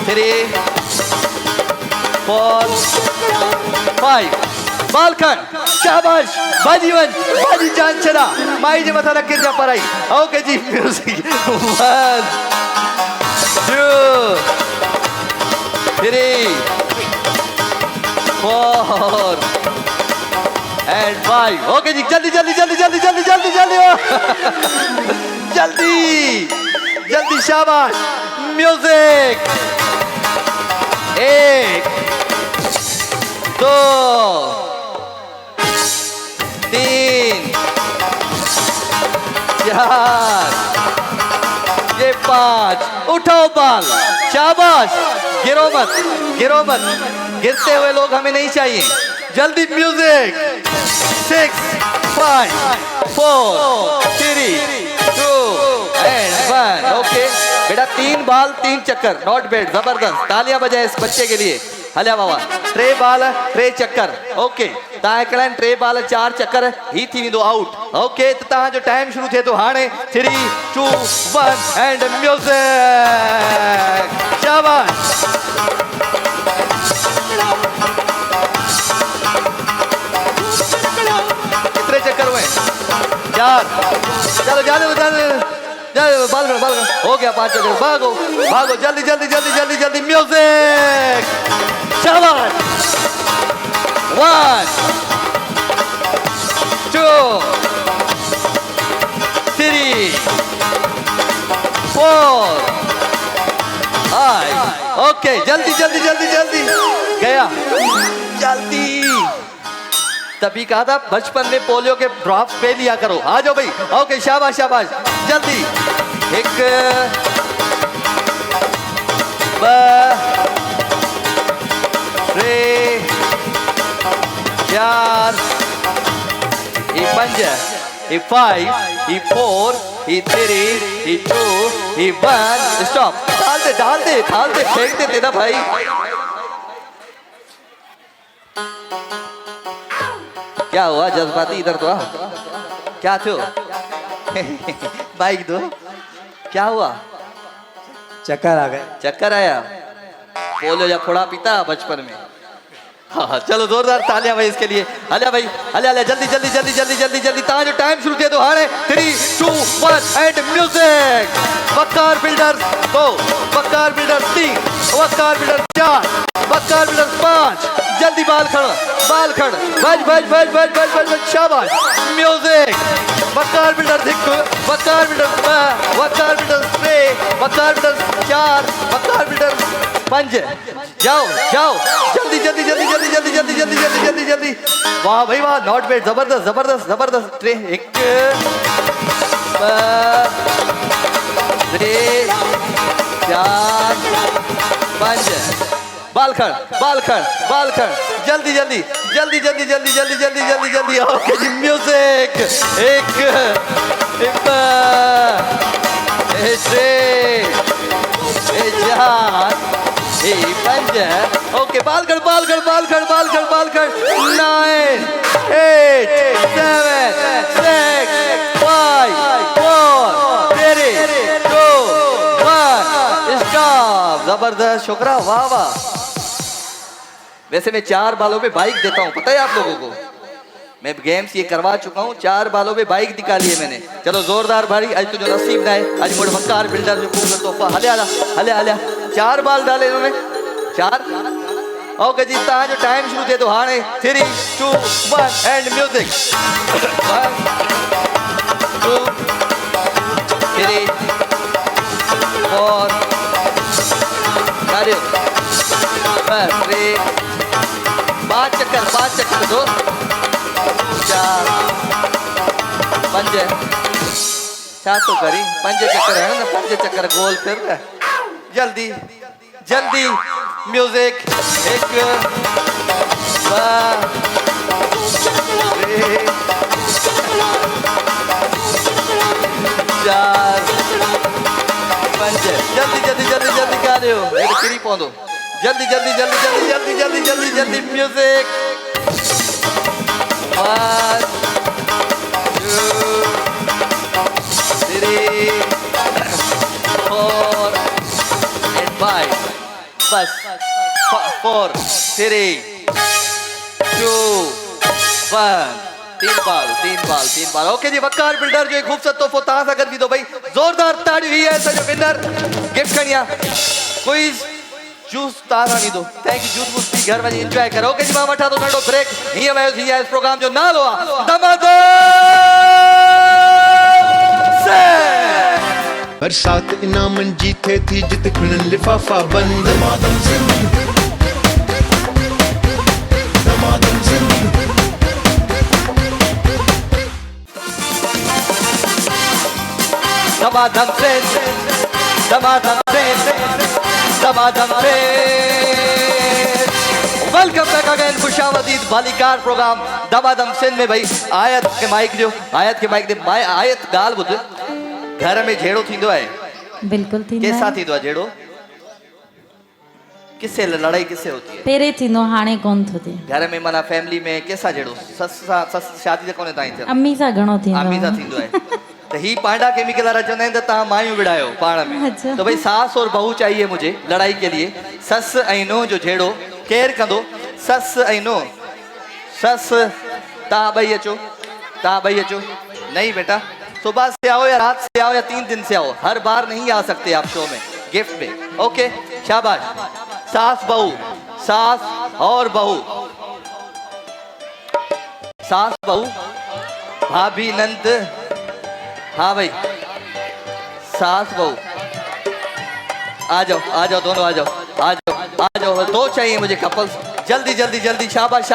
3 4 5। बालखन, शाबाश, बाजी जान चला, माई जे मथा रख जा पर आई। ओके जी, म्यूजिक। 1 2 3 4 एंड 5। ओके जी, जल्दी जल्दी जल्दी जल्दी जल्दी जल्दी जल्दी जल्दी जल्दी, शाबाश। म्यूजिक। 1 2 3 4 ये 5। उठाओ बॉल, शाबाश। गिरो मत, गिरो मत, गिरते हुए लोग हमें नहीं चाहिए। जल्दी म्यूजिक। 6 5 4 3 2 एंड 1। ओके बेटा, 3 बॉल 3 चक्कर, नॉट बैड, जबरदस्त। तालियां बजाए इस बच्चे के लिए। हलिया बाबा, 3 बॉल 3 चक्कर। ओके, तव्हां हिकिड़ा 3 बॉल 4 चक्कर ही थी वेंदो आउट। ओके, तो तव्हांजो टाइम शुरू थिए थो हाणे। 3 2 1 एंड म्यूजिक। शाबाश। कितने चक्कर हुए? 4। चलो जाने दो, बाल हो गया 5 चक्कर। भागो भागो, जल्दी जल्दी जल्दी जल्दी जल्दी। म्यूजिक। शाबाश। 1 2 3 4 5। ओके, जल्दी जल्दी जल्दी जल्दी गया, जल्दी। तभी कहा था बचपन में पोलियो के ड्रॉप्स पे लिया करो। आ जाओ भाई। ओके, शाबाश शाबाश, जल्दी। 1 2 3 4 5 5 4 3 2 1। स्टॉप। डाल दे फेंक दे तेरा भाई। क्या हुआ जज्बाती? इधर तो आ। क्या थियो? बाइक दो। क्या हुआ? चक्कर आ गए। चक्कर आया? पोलियो या फोड़ा पीता बचपन में? हाँ, चलो जोरदार तालियां भाई इसके लिए। हलिया भाई, हलिया जल्दी जल्दी जल्दी जल्दी जल्दी जल्दी। तव्हांजो टाइम शुरू थिए थो हाणे। 3 2 1 and music. Waqar builders 2, Waqar builders 3, Waqar builders 4, Waqar builders 5। जल्दी बाल खड़ बज बज बज बज बज बज बज शाबाश म्यूजिक वकार बिल्डर दिख वकार बिल्डर स्प्रे वकार बिल्डर 4 वकार बिल्डर 5 जाओ जाओ जल्दी जल्दी जल्दी जल्दी जल्दी जल्दी जल्दी जल्दी जल्दी जल्दी वाह भाई वाह नॉट बैड जबरदस्त जबरदस्त जबरदस्त ट्रे 1 3 4 5 बाल खड़ जल्दी जल्दी जल्दी जल्दी जल्दी जल्दी जल्दी जल्दी जल्दी ओके जी म्यूजिक 1 5 ओके बाल खड़ 9 8 7 6 5 4 3 2 1 स्टॉप जबरदस्त शुक्रा वाह वाह वैसे मैं 4 बालों पे बाइक देता हूँ पता है आप लोगों को मैं गेम्स ये करवा चुका हूँ 4 बालों पे बाइक निकाली है मैंने चलो जोरदार भारी आज तो जो नसीब ना है आज मुझे वकार बिल्डर जो खूब तोहफा हले 4 बाल डाले इन्होंने 4 ओके जी तां जो टाइम शुरू थे तो हाणे 3 2 1 एंड म्यूजिक 1 2 3 4 गाड़ी 5 चक्कर दो 4 5 तो करी 5 चक्कर है ना 5 चक्कर गोल फिर जल्दी जल्दी म्यूजिक 1 2 3 4 5 जल्दी जल्दी जल्दी जल्दी गा रहे हो मेरे किरी पौधो जल्दी जल्दी जल्दी जल्दी जल्दी जल्दी जल्दी जल्दी म्यूजिक 1 2 3 4 and 5 बस 4 3 2 1 तीन बाल ओके जी वकार बिल्डर जो एक खूबसूरत तोहफो तां सां गॾु विधो भाई ज़ोरदार ताड़ी हुई है सॼो विनर गिफ्ट खणी क्विज जूस तारा नी दो thank you juice bush P घर वञी एंजॉय करो ओके जी मां वठा तो नंढो ब्रेक हीअं वयो थी इस प्रोग्राम जो नालो आहे दमादम बरसात इनामन जी थे थी जित खुलन लिफाफा बंद दमादम सिंध दमादम वेलकम बैक अगेन खुशामदीद बालिकार प्रोग्राम दमादम सिंध में भाई आयत के माइक दे आयत गाल बुध घर में झेड़ो थींदो है बिल्कुल थींदो कैसा थींदो है झेड़ो किससे लड़ाई किससे होती है पेरे थींदो हाणे कोन थो थिए घर में माना फैमिली में कैसा झेड़ो सस शादी कोने ताई थे अम्मी सा घणो थींदो अम्मी सा थींदो है तो ही पांडा केमिकल वाला चवंदा आहिनि त तव्हां मायूं विड़ायो पाण में अच्छा। तो भाई सास और बहू चाहिए मुझे लड़ाई के लिए सस ऐं नो जो झेड़ो केर कंदो सस ऐं नो सस तव्हां ॿई अचो नहीं बेटा सुबह से आओ या रात से आओ या 3 दिन से आओ हर बार नहीं आ सकते आप शो में गिफ्ट में ओके शाबाश सास और बहू सास बहू भाभी नंद हाँ भाई सास बहू आ जाओ दोनों आ जाओ 2 चाहिए मुझे कपल्स जल्दी जल्दी जल्दी शाबाश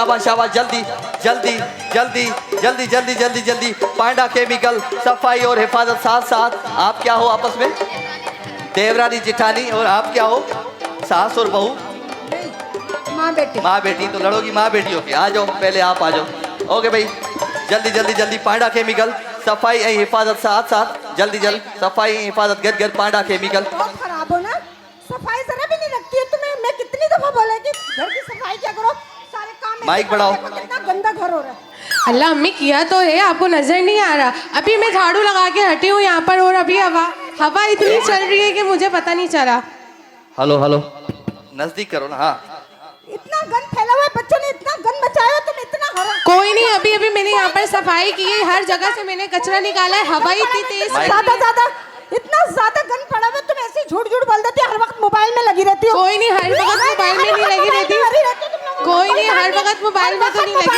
जल्दी पांडा केमिकल सफाई और हिफाजत साथ साथ आप क्या हो आपस में देवरानी जिठानी और आप क्या हो सास और बहू माँ बेटी तो लड़ोगी माँ बेटी होके आ जाओ पहले आप आ जाओ ओके भाई जल्दी पांडा केमिकल सफाई और हिफाजत साथ जल्दी सफाई और हिफाजत घर पांडा केमिकल बहुत खराब हो ना सफाई जरा भी नहीं लगती है तुम्हें मैं कितनी दफा बोला कि घर की सफाई क्या करो सारे काम माइक बढ़ाओ कितना गंदा घर हो रहा है अल्लाह अम्मी किया तो है आपको नजर नहीं आ रहा अभी मैं झाड़ू लगा के हटी हूँ यहाँ पर और अभी हवा इतनी चल रही है कि मुझे पता नहीं चला हेलो नजदीक करो ना हाँ इतना गंद फैला हुआ है बच्चों ने इतना गंद मचाया तुम इतना हरा कोई नहीं अभी मैंने यहाँ पर सफाई की है हर जगह से मैंने कचरा निकाला है हवा इतनी तेज ज्यादा इतना ज्यादा गन पड़ा हुआ, तुम ऐसे ही झूठ झूठ बोल देती हो, हर वक्त मोबाइल में लगी रहती हो। कोई नहीं, हर वक्त मोबाइल में नहीं लगी रहती। कोई नहीं, हर वक्त मोबाइल में तो नहीं लगी रहती।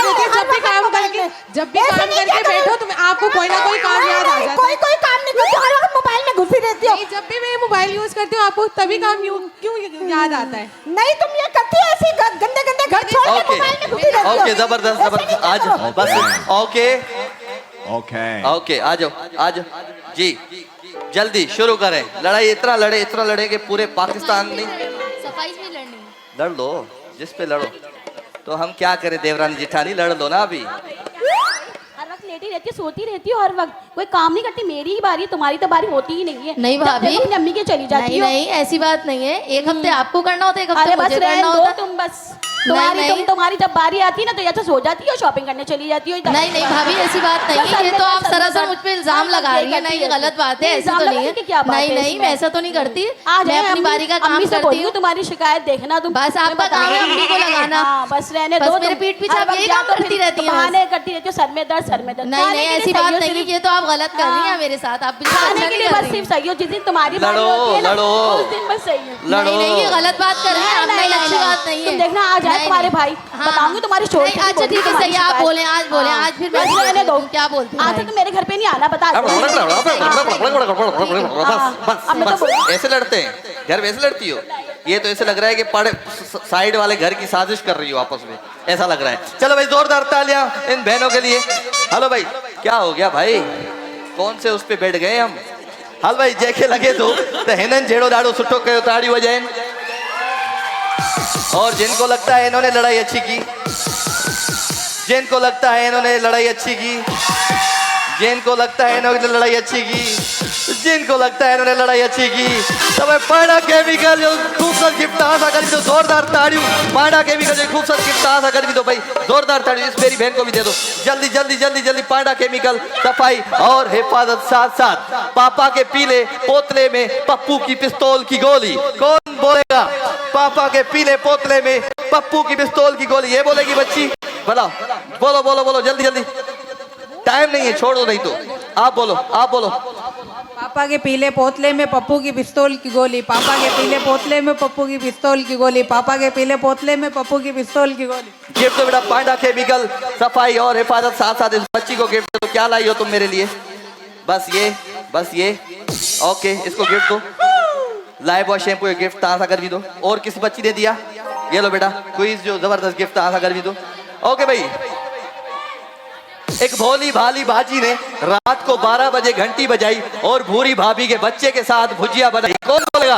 जब भी काम करके बैठो तुम, आपको कोई ना कोई काम याद आ जाता है। कोई काम नहीं करती, हर वक्त मोबाइल में घुसी रहती हो। जब भी मैं मोबाइल यूज करती हूँ आपको तभी काम क्यों याद आता है? नहीं, तुम ये करती हो, ऐसे गंदे गंदे घर छोड़ के मोबाइल में घुसी रहती हो। ओके, जबरदस्त आज बस। ओके ओके, आ जाओ जी, जल्दी शुरू करें। लड़ाई इतना लड़े कि पूरे पाकिस्तान नहीं। सफाई में लड़नी है। लड़ लो, जिस पे लड़ो। तो हम क्या करें देवरानी जिठानी, लड़ लो ना अभी। हर वक्त लेटी रहती है, सोती रहती है, हर वक्त कोई काम नहीं करती। मेरी ही बारी, तुम्हारी तो बारी होती ही नहीं है। नहीं भाभी, अपनी अम्मी के चली जाती हो। नहीं ऐसी बात नहीं है। एक हफ्ते आपको करना होता है, एक हफ्ते अरे बस मुझे रहने करना दो होता है। तुम, बस तुम्हारी जब बारी आती है ना तो या तो सो जाती हो, शॉपिंग करने चली जाती हो। नहीं भाभी, ऐसी बात नहीं है। ये तो आप सरासर मुझ पे इल्जाम लगा रही है। नहीं, ये गलत बात है, ऐसा तो नहीं है। नहीं, मैं ऐसा तो नहीं करती। मैं अपनी बारी का काम करती हूँ। तुम्हारी शिकायत देखना तुम, बस आपका काम है अम्मी को लगाना। बस रहने दो, मेरे पीठ पीछे आप यही काम करती रहती है। बहाने करती रहती हो, सर में दर्द। नहीं, ऐसी बात नहीं है। ये तो आप गलत कर रही हैं मेरे साथ। आप खाने के लिए बस सिर्फ सही हो, जिस दिन तुम्हारी बारी होती है ना उस दिन बस सही है। नहीं, ये गलत बात कर रही हैं आप। नहीं, अच्छी बात नहीं है। तुम देखना आ जाए तुम्हारे भाई, बताऊंगी तुम्हारी स्टोरी। अच्छा ठीक है, सही, आप बोले, आज बोले, आज फिर मैं रहने दो। क्या बोलते हैं? आज तो मेरे घर पे नहीं आना, बता बस ऐसे लड़ते हैं घर में, ऐसे लड़ती हो? ये तो ऐसे लग रहा है कि पड़े साइड वाले घर की साजिश कर रही हो आपस में, ऐसा लग रहा है। चलो भाई, जोरदार तालियां इन बहनों के लिए। हेलो भाई, क्या हो गया भाई, कौन से उस पे बैठ गए हम? हल भाई, जैके लगे तो हिनन जेड़ो दाड़ो सुठो कयो, ताड़ी बजाएं। और जिनको लगता है इन्होंने लड़ाई अच्छी की, जिनको लगता है इन्होंने लड़ाई अच्छी की, जिनको लगता है इन्होंने लड़ाई अच्छी की, जिनको लगता है इन्होंने लड़ाई अच्छी की, तो मैं पांडा केमिकल जो खूबसूरत गिफ्ट आशा कर दो, जोरदार ताड़ियों। पांडा केमिकल जो खूबसूरत गिफ्ट आशा कर दो भाई, जोरदार ताड़ियों। इस मेरी बहन को भी दे दो, जल्दी जल्दी जल्दी जल्दी। पांडा केमिकल, सफाई और हिफाजत, साथ साथ पापा के पीले पोतले में पप्पू की पिस्तौल की गोली। कौन बोलेगा? पापा के पीले पोतले में पप्पू की पिस्तौल की गोली। ये बोलेगी बच्ची? बोलो बोलो बोलो बोलो, जल्दी जल्दी, टाइम नहीं है, छोड़ दो नहीं तो। आप बोलो, आप बोलो। पापा के पीले पोतले में पप्पू की पिस्तौल की गोली। पापा के पीले पोतले में पप्पू की पिस्तौल की गोली। पापा के पीले पोतले में पप्पू की पिस्तौल की गोली। गिफ्ट तो बेटा पांडा केमिकल, सफाई और हिफाजत, साथ साथ इस बच्ची को गिफ्ट दो। क्या लाई हो तुम मेरे लिए? बस ये ओके, इसको गिफ्ट दो। लाइफ बॉय शैम्पू ये गिफ्ट आशा कर भी दो। और किसी बच्ची ने दिया? ये लो बेटा, क्विज जो जबरदस्त गिफ्ट आशा कर भी दो। ओके भाई, एक भोली भाली बाजी ने रात को 12 बजे घंटी बजाई और भूरी भाभी के बच्चे के साथ भुजिया बनाई। कौन बोलेगा?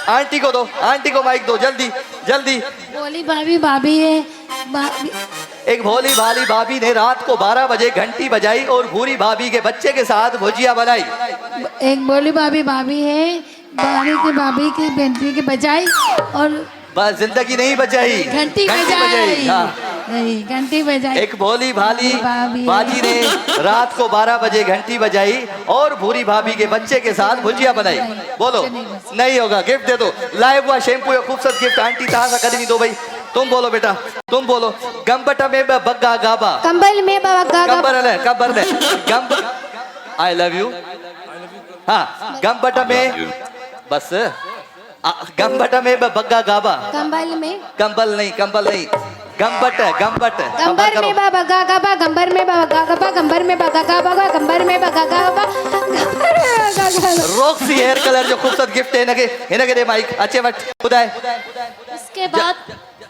आंटी को दो, आंटी को माइक दो, जल्दी जल्दी। बोली भाभी है भाभी। एक भोली भाली भाभी ने रात को 12 बजे घंटी बजाई और भूरी भाभी के बच्चे के साथ भुजिया बनाई। एक बोली भाभी है, भाभी की घंटी के बजाई और बस जिंदगी नहीं बचाई, घंटी बजाई। हाँ, नहीं, घंटी बजाई। एक भोली भाली बाजी ने रात को 12 बजे घंटी बजाई और भूरी भाभी के बच्चे के साथ भुजिया बनाई। बोलो, नहीं होगा, गिफ्ट दे दो। लाइव हुआ शैम्पू या खूबसूरत गिफ्ट आंटी ताजा कर भी दो भाई। तुम बोलो बेटा, तुम बोलो। गंबटा में बग्गा गाबा, कंबल में बग्गा कबर गंब, आई लव यू। हाँ, गंबटा में बस, गंबटा में बग्गा गाबा। कंबल में, कंबल नहीं गंबट गंबर में बग्गा गाबा, गंबर में बग्गा गाबा, गंबर में बग्गा गाबा, गंबर में बग्गा गाबा, गंबर में बग्गा गाबा। रॉक्सी हेयर कलर जो खूबसूरत गिफ्ट है इनके दे माइक अच्छे वक्त खुदाए।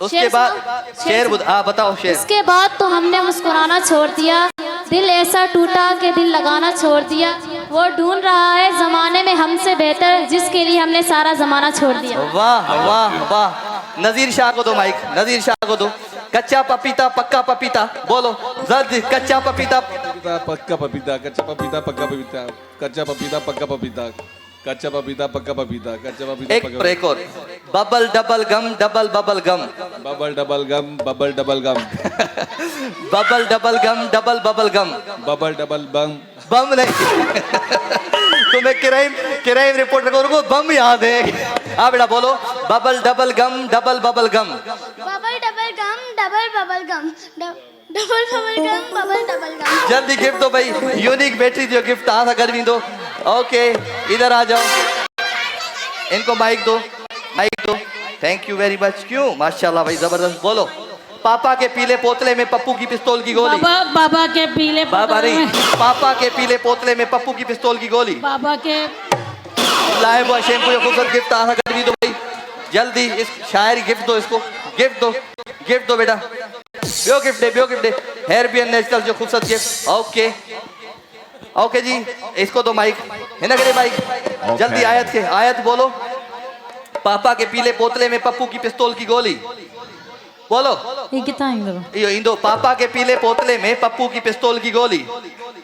उसके बाद शेर बताओ शेर। उसके बाद तो हमने मुस्कुराना छोड़ दिया, दिल ऐसा टूटा कि दिल लगाना छोड़ दिया। वो ढूंढ रहा है जमाने में हमसे बेहतर, जिसके लिए हमने सारा जमाना छोड़ दिया। वाह वाह वाह। नजीर शाह को दो माइक, नजीर शाह को दो। कच्चा पपीता पक्का पपीता, बोलो जल्दी। कच्चा पपीता पक्का पपीता, कच्चा पपीता पक्का पपीता, कच्चा पपीता पक्का पपीता, कच्चा पपीता पक्का पपीता, कच्चा पपीता। एक ब्रेक और। Bubble double gum, double bubble gum, bubble double gum, bubble double gum, bubble double gum, double bubble gum, bubble double बम, बम नहीं। तुम्हें क्राइम रिपोर्टर को बम याद है? हाँ बेटा बोलो। Bubble double gum, double bubble gum, bubble double gum, double bubble gum, double bubble gum, bubble double gum. जल्दी गिफ्ट दो भाई। यूनिक बैटरी जो गिफ्ट आशा कर भी दो। ओके इधर आ जाओ, इनको माइक दो, माइक दो। Thank you very much. क्यों? माशाल्लाह भाई जबरदस्त। बोलो, पापा के पीले पोतले में पप्पू की पिस्तौल की गोली। बाबा के पीले बाबा नहीं, पापा के पीले पोतले में पप्पू की पिस्तौल की गोली। बाबा के लाए हुआ शैम्पू या खूबसूरत गिफ्ट आ कर भी दो भाई, जल्दी इस शायरी गिफ्ट दो, इसको गिफ्ट दो, गिफ्ट दो बेटा, बियो गिफ्ट दे, बियो gift they, here B natural जो खूबसूरत गिफ्ट। ओके ओके जी, इसको दो माइक, है ना करे माइक। जल्दी आयत बोलो, पापा के पीले पोतले में पप्पू की पिस्तौल की गोली। बोलो यो इंदो, पापा के पीले पोतले में पप्पू की पिस्तौल की गोली।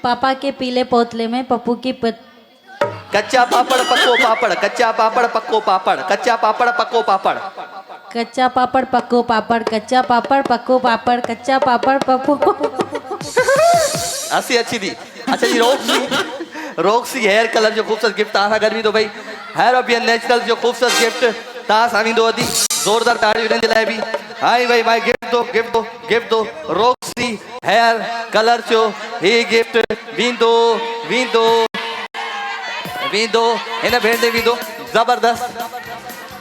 पापा के पीले पोतले में पप्पू की कच्चा पापड़ पक्को पापड़, कच्चा पापड़ पक्को पापड़, कच्चा पापड़ पक्को पापड़, कच्चा पापड़ पक्को पापड़, कच्चा पापड़ पक्को पापड़, कच्चा पापड़ पप्पू। हंसी अच्छी थी। अच्छा जी, रोक्सी हेयर कलर जो खूबसूरत गिफ्ट था गर्मी तो भाई, हेयर ऑफ नेचुरल जो खूबसूरत गिफ्ट था सामी दो अदी जोरदार ताड़ी उन्हें दिलाए भी। हाय भाई भाई गिफ्ट दो, गिफ्ट दो, गिफ्ट दो। रोक्सी हेयर कलर जो ही गिफ्ट विंदो विंदो विंदो है ना, भेज दे विंदो। जबरदस्त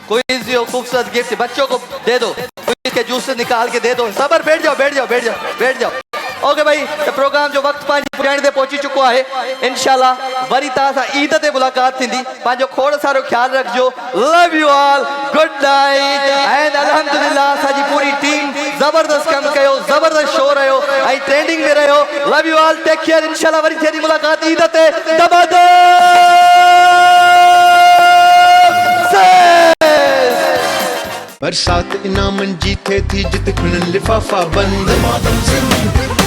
क्विज जो खूबसूरत गिफ्ट बच्चों को दे दो, क्विज के जूस से निकाल के दे दो। सबर बैठ जाओ, बैठ जाओ, बैठ जाओ, बैठ जाओ। ओके भाई, तो प्रोग्राम जो वक्त पांच पुराने दे पहुंची चुको है। इंशाल्लाह वरी तासा ईद ते मुलाकात थींदी। पांजो खोड़ सारो ख्याल रखजो। Love you all, good night and अल्हम्दुलिल्लाह साजी पूरी टीम जबरदस्त कम कयो, जबरदस्त शो रहो, आई ट्रेंडिंग में रहो। Love you all, take care. इंशाल्लाह वरी थेरी मुलाकात ईद ते दबादो। बरसात इनामन जीते थी जित खुनन लिफाफा बंद।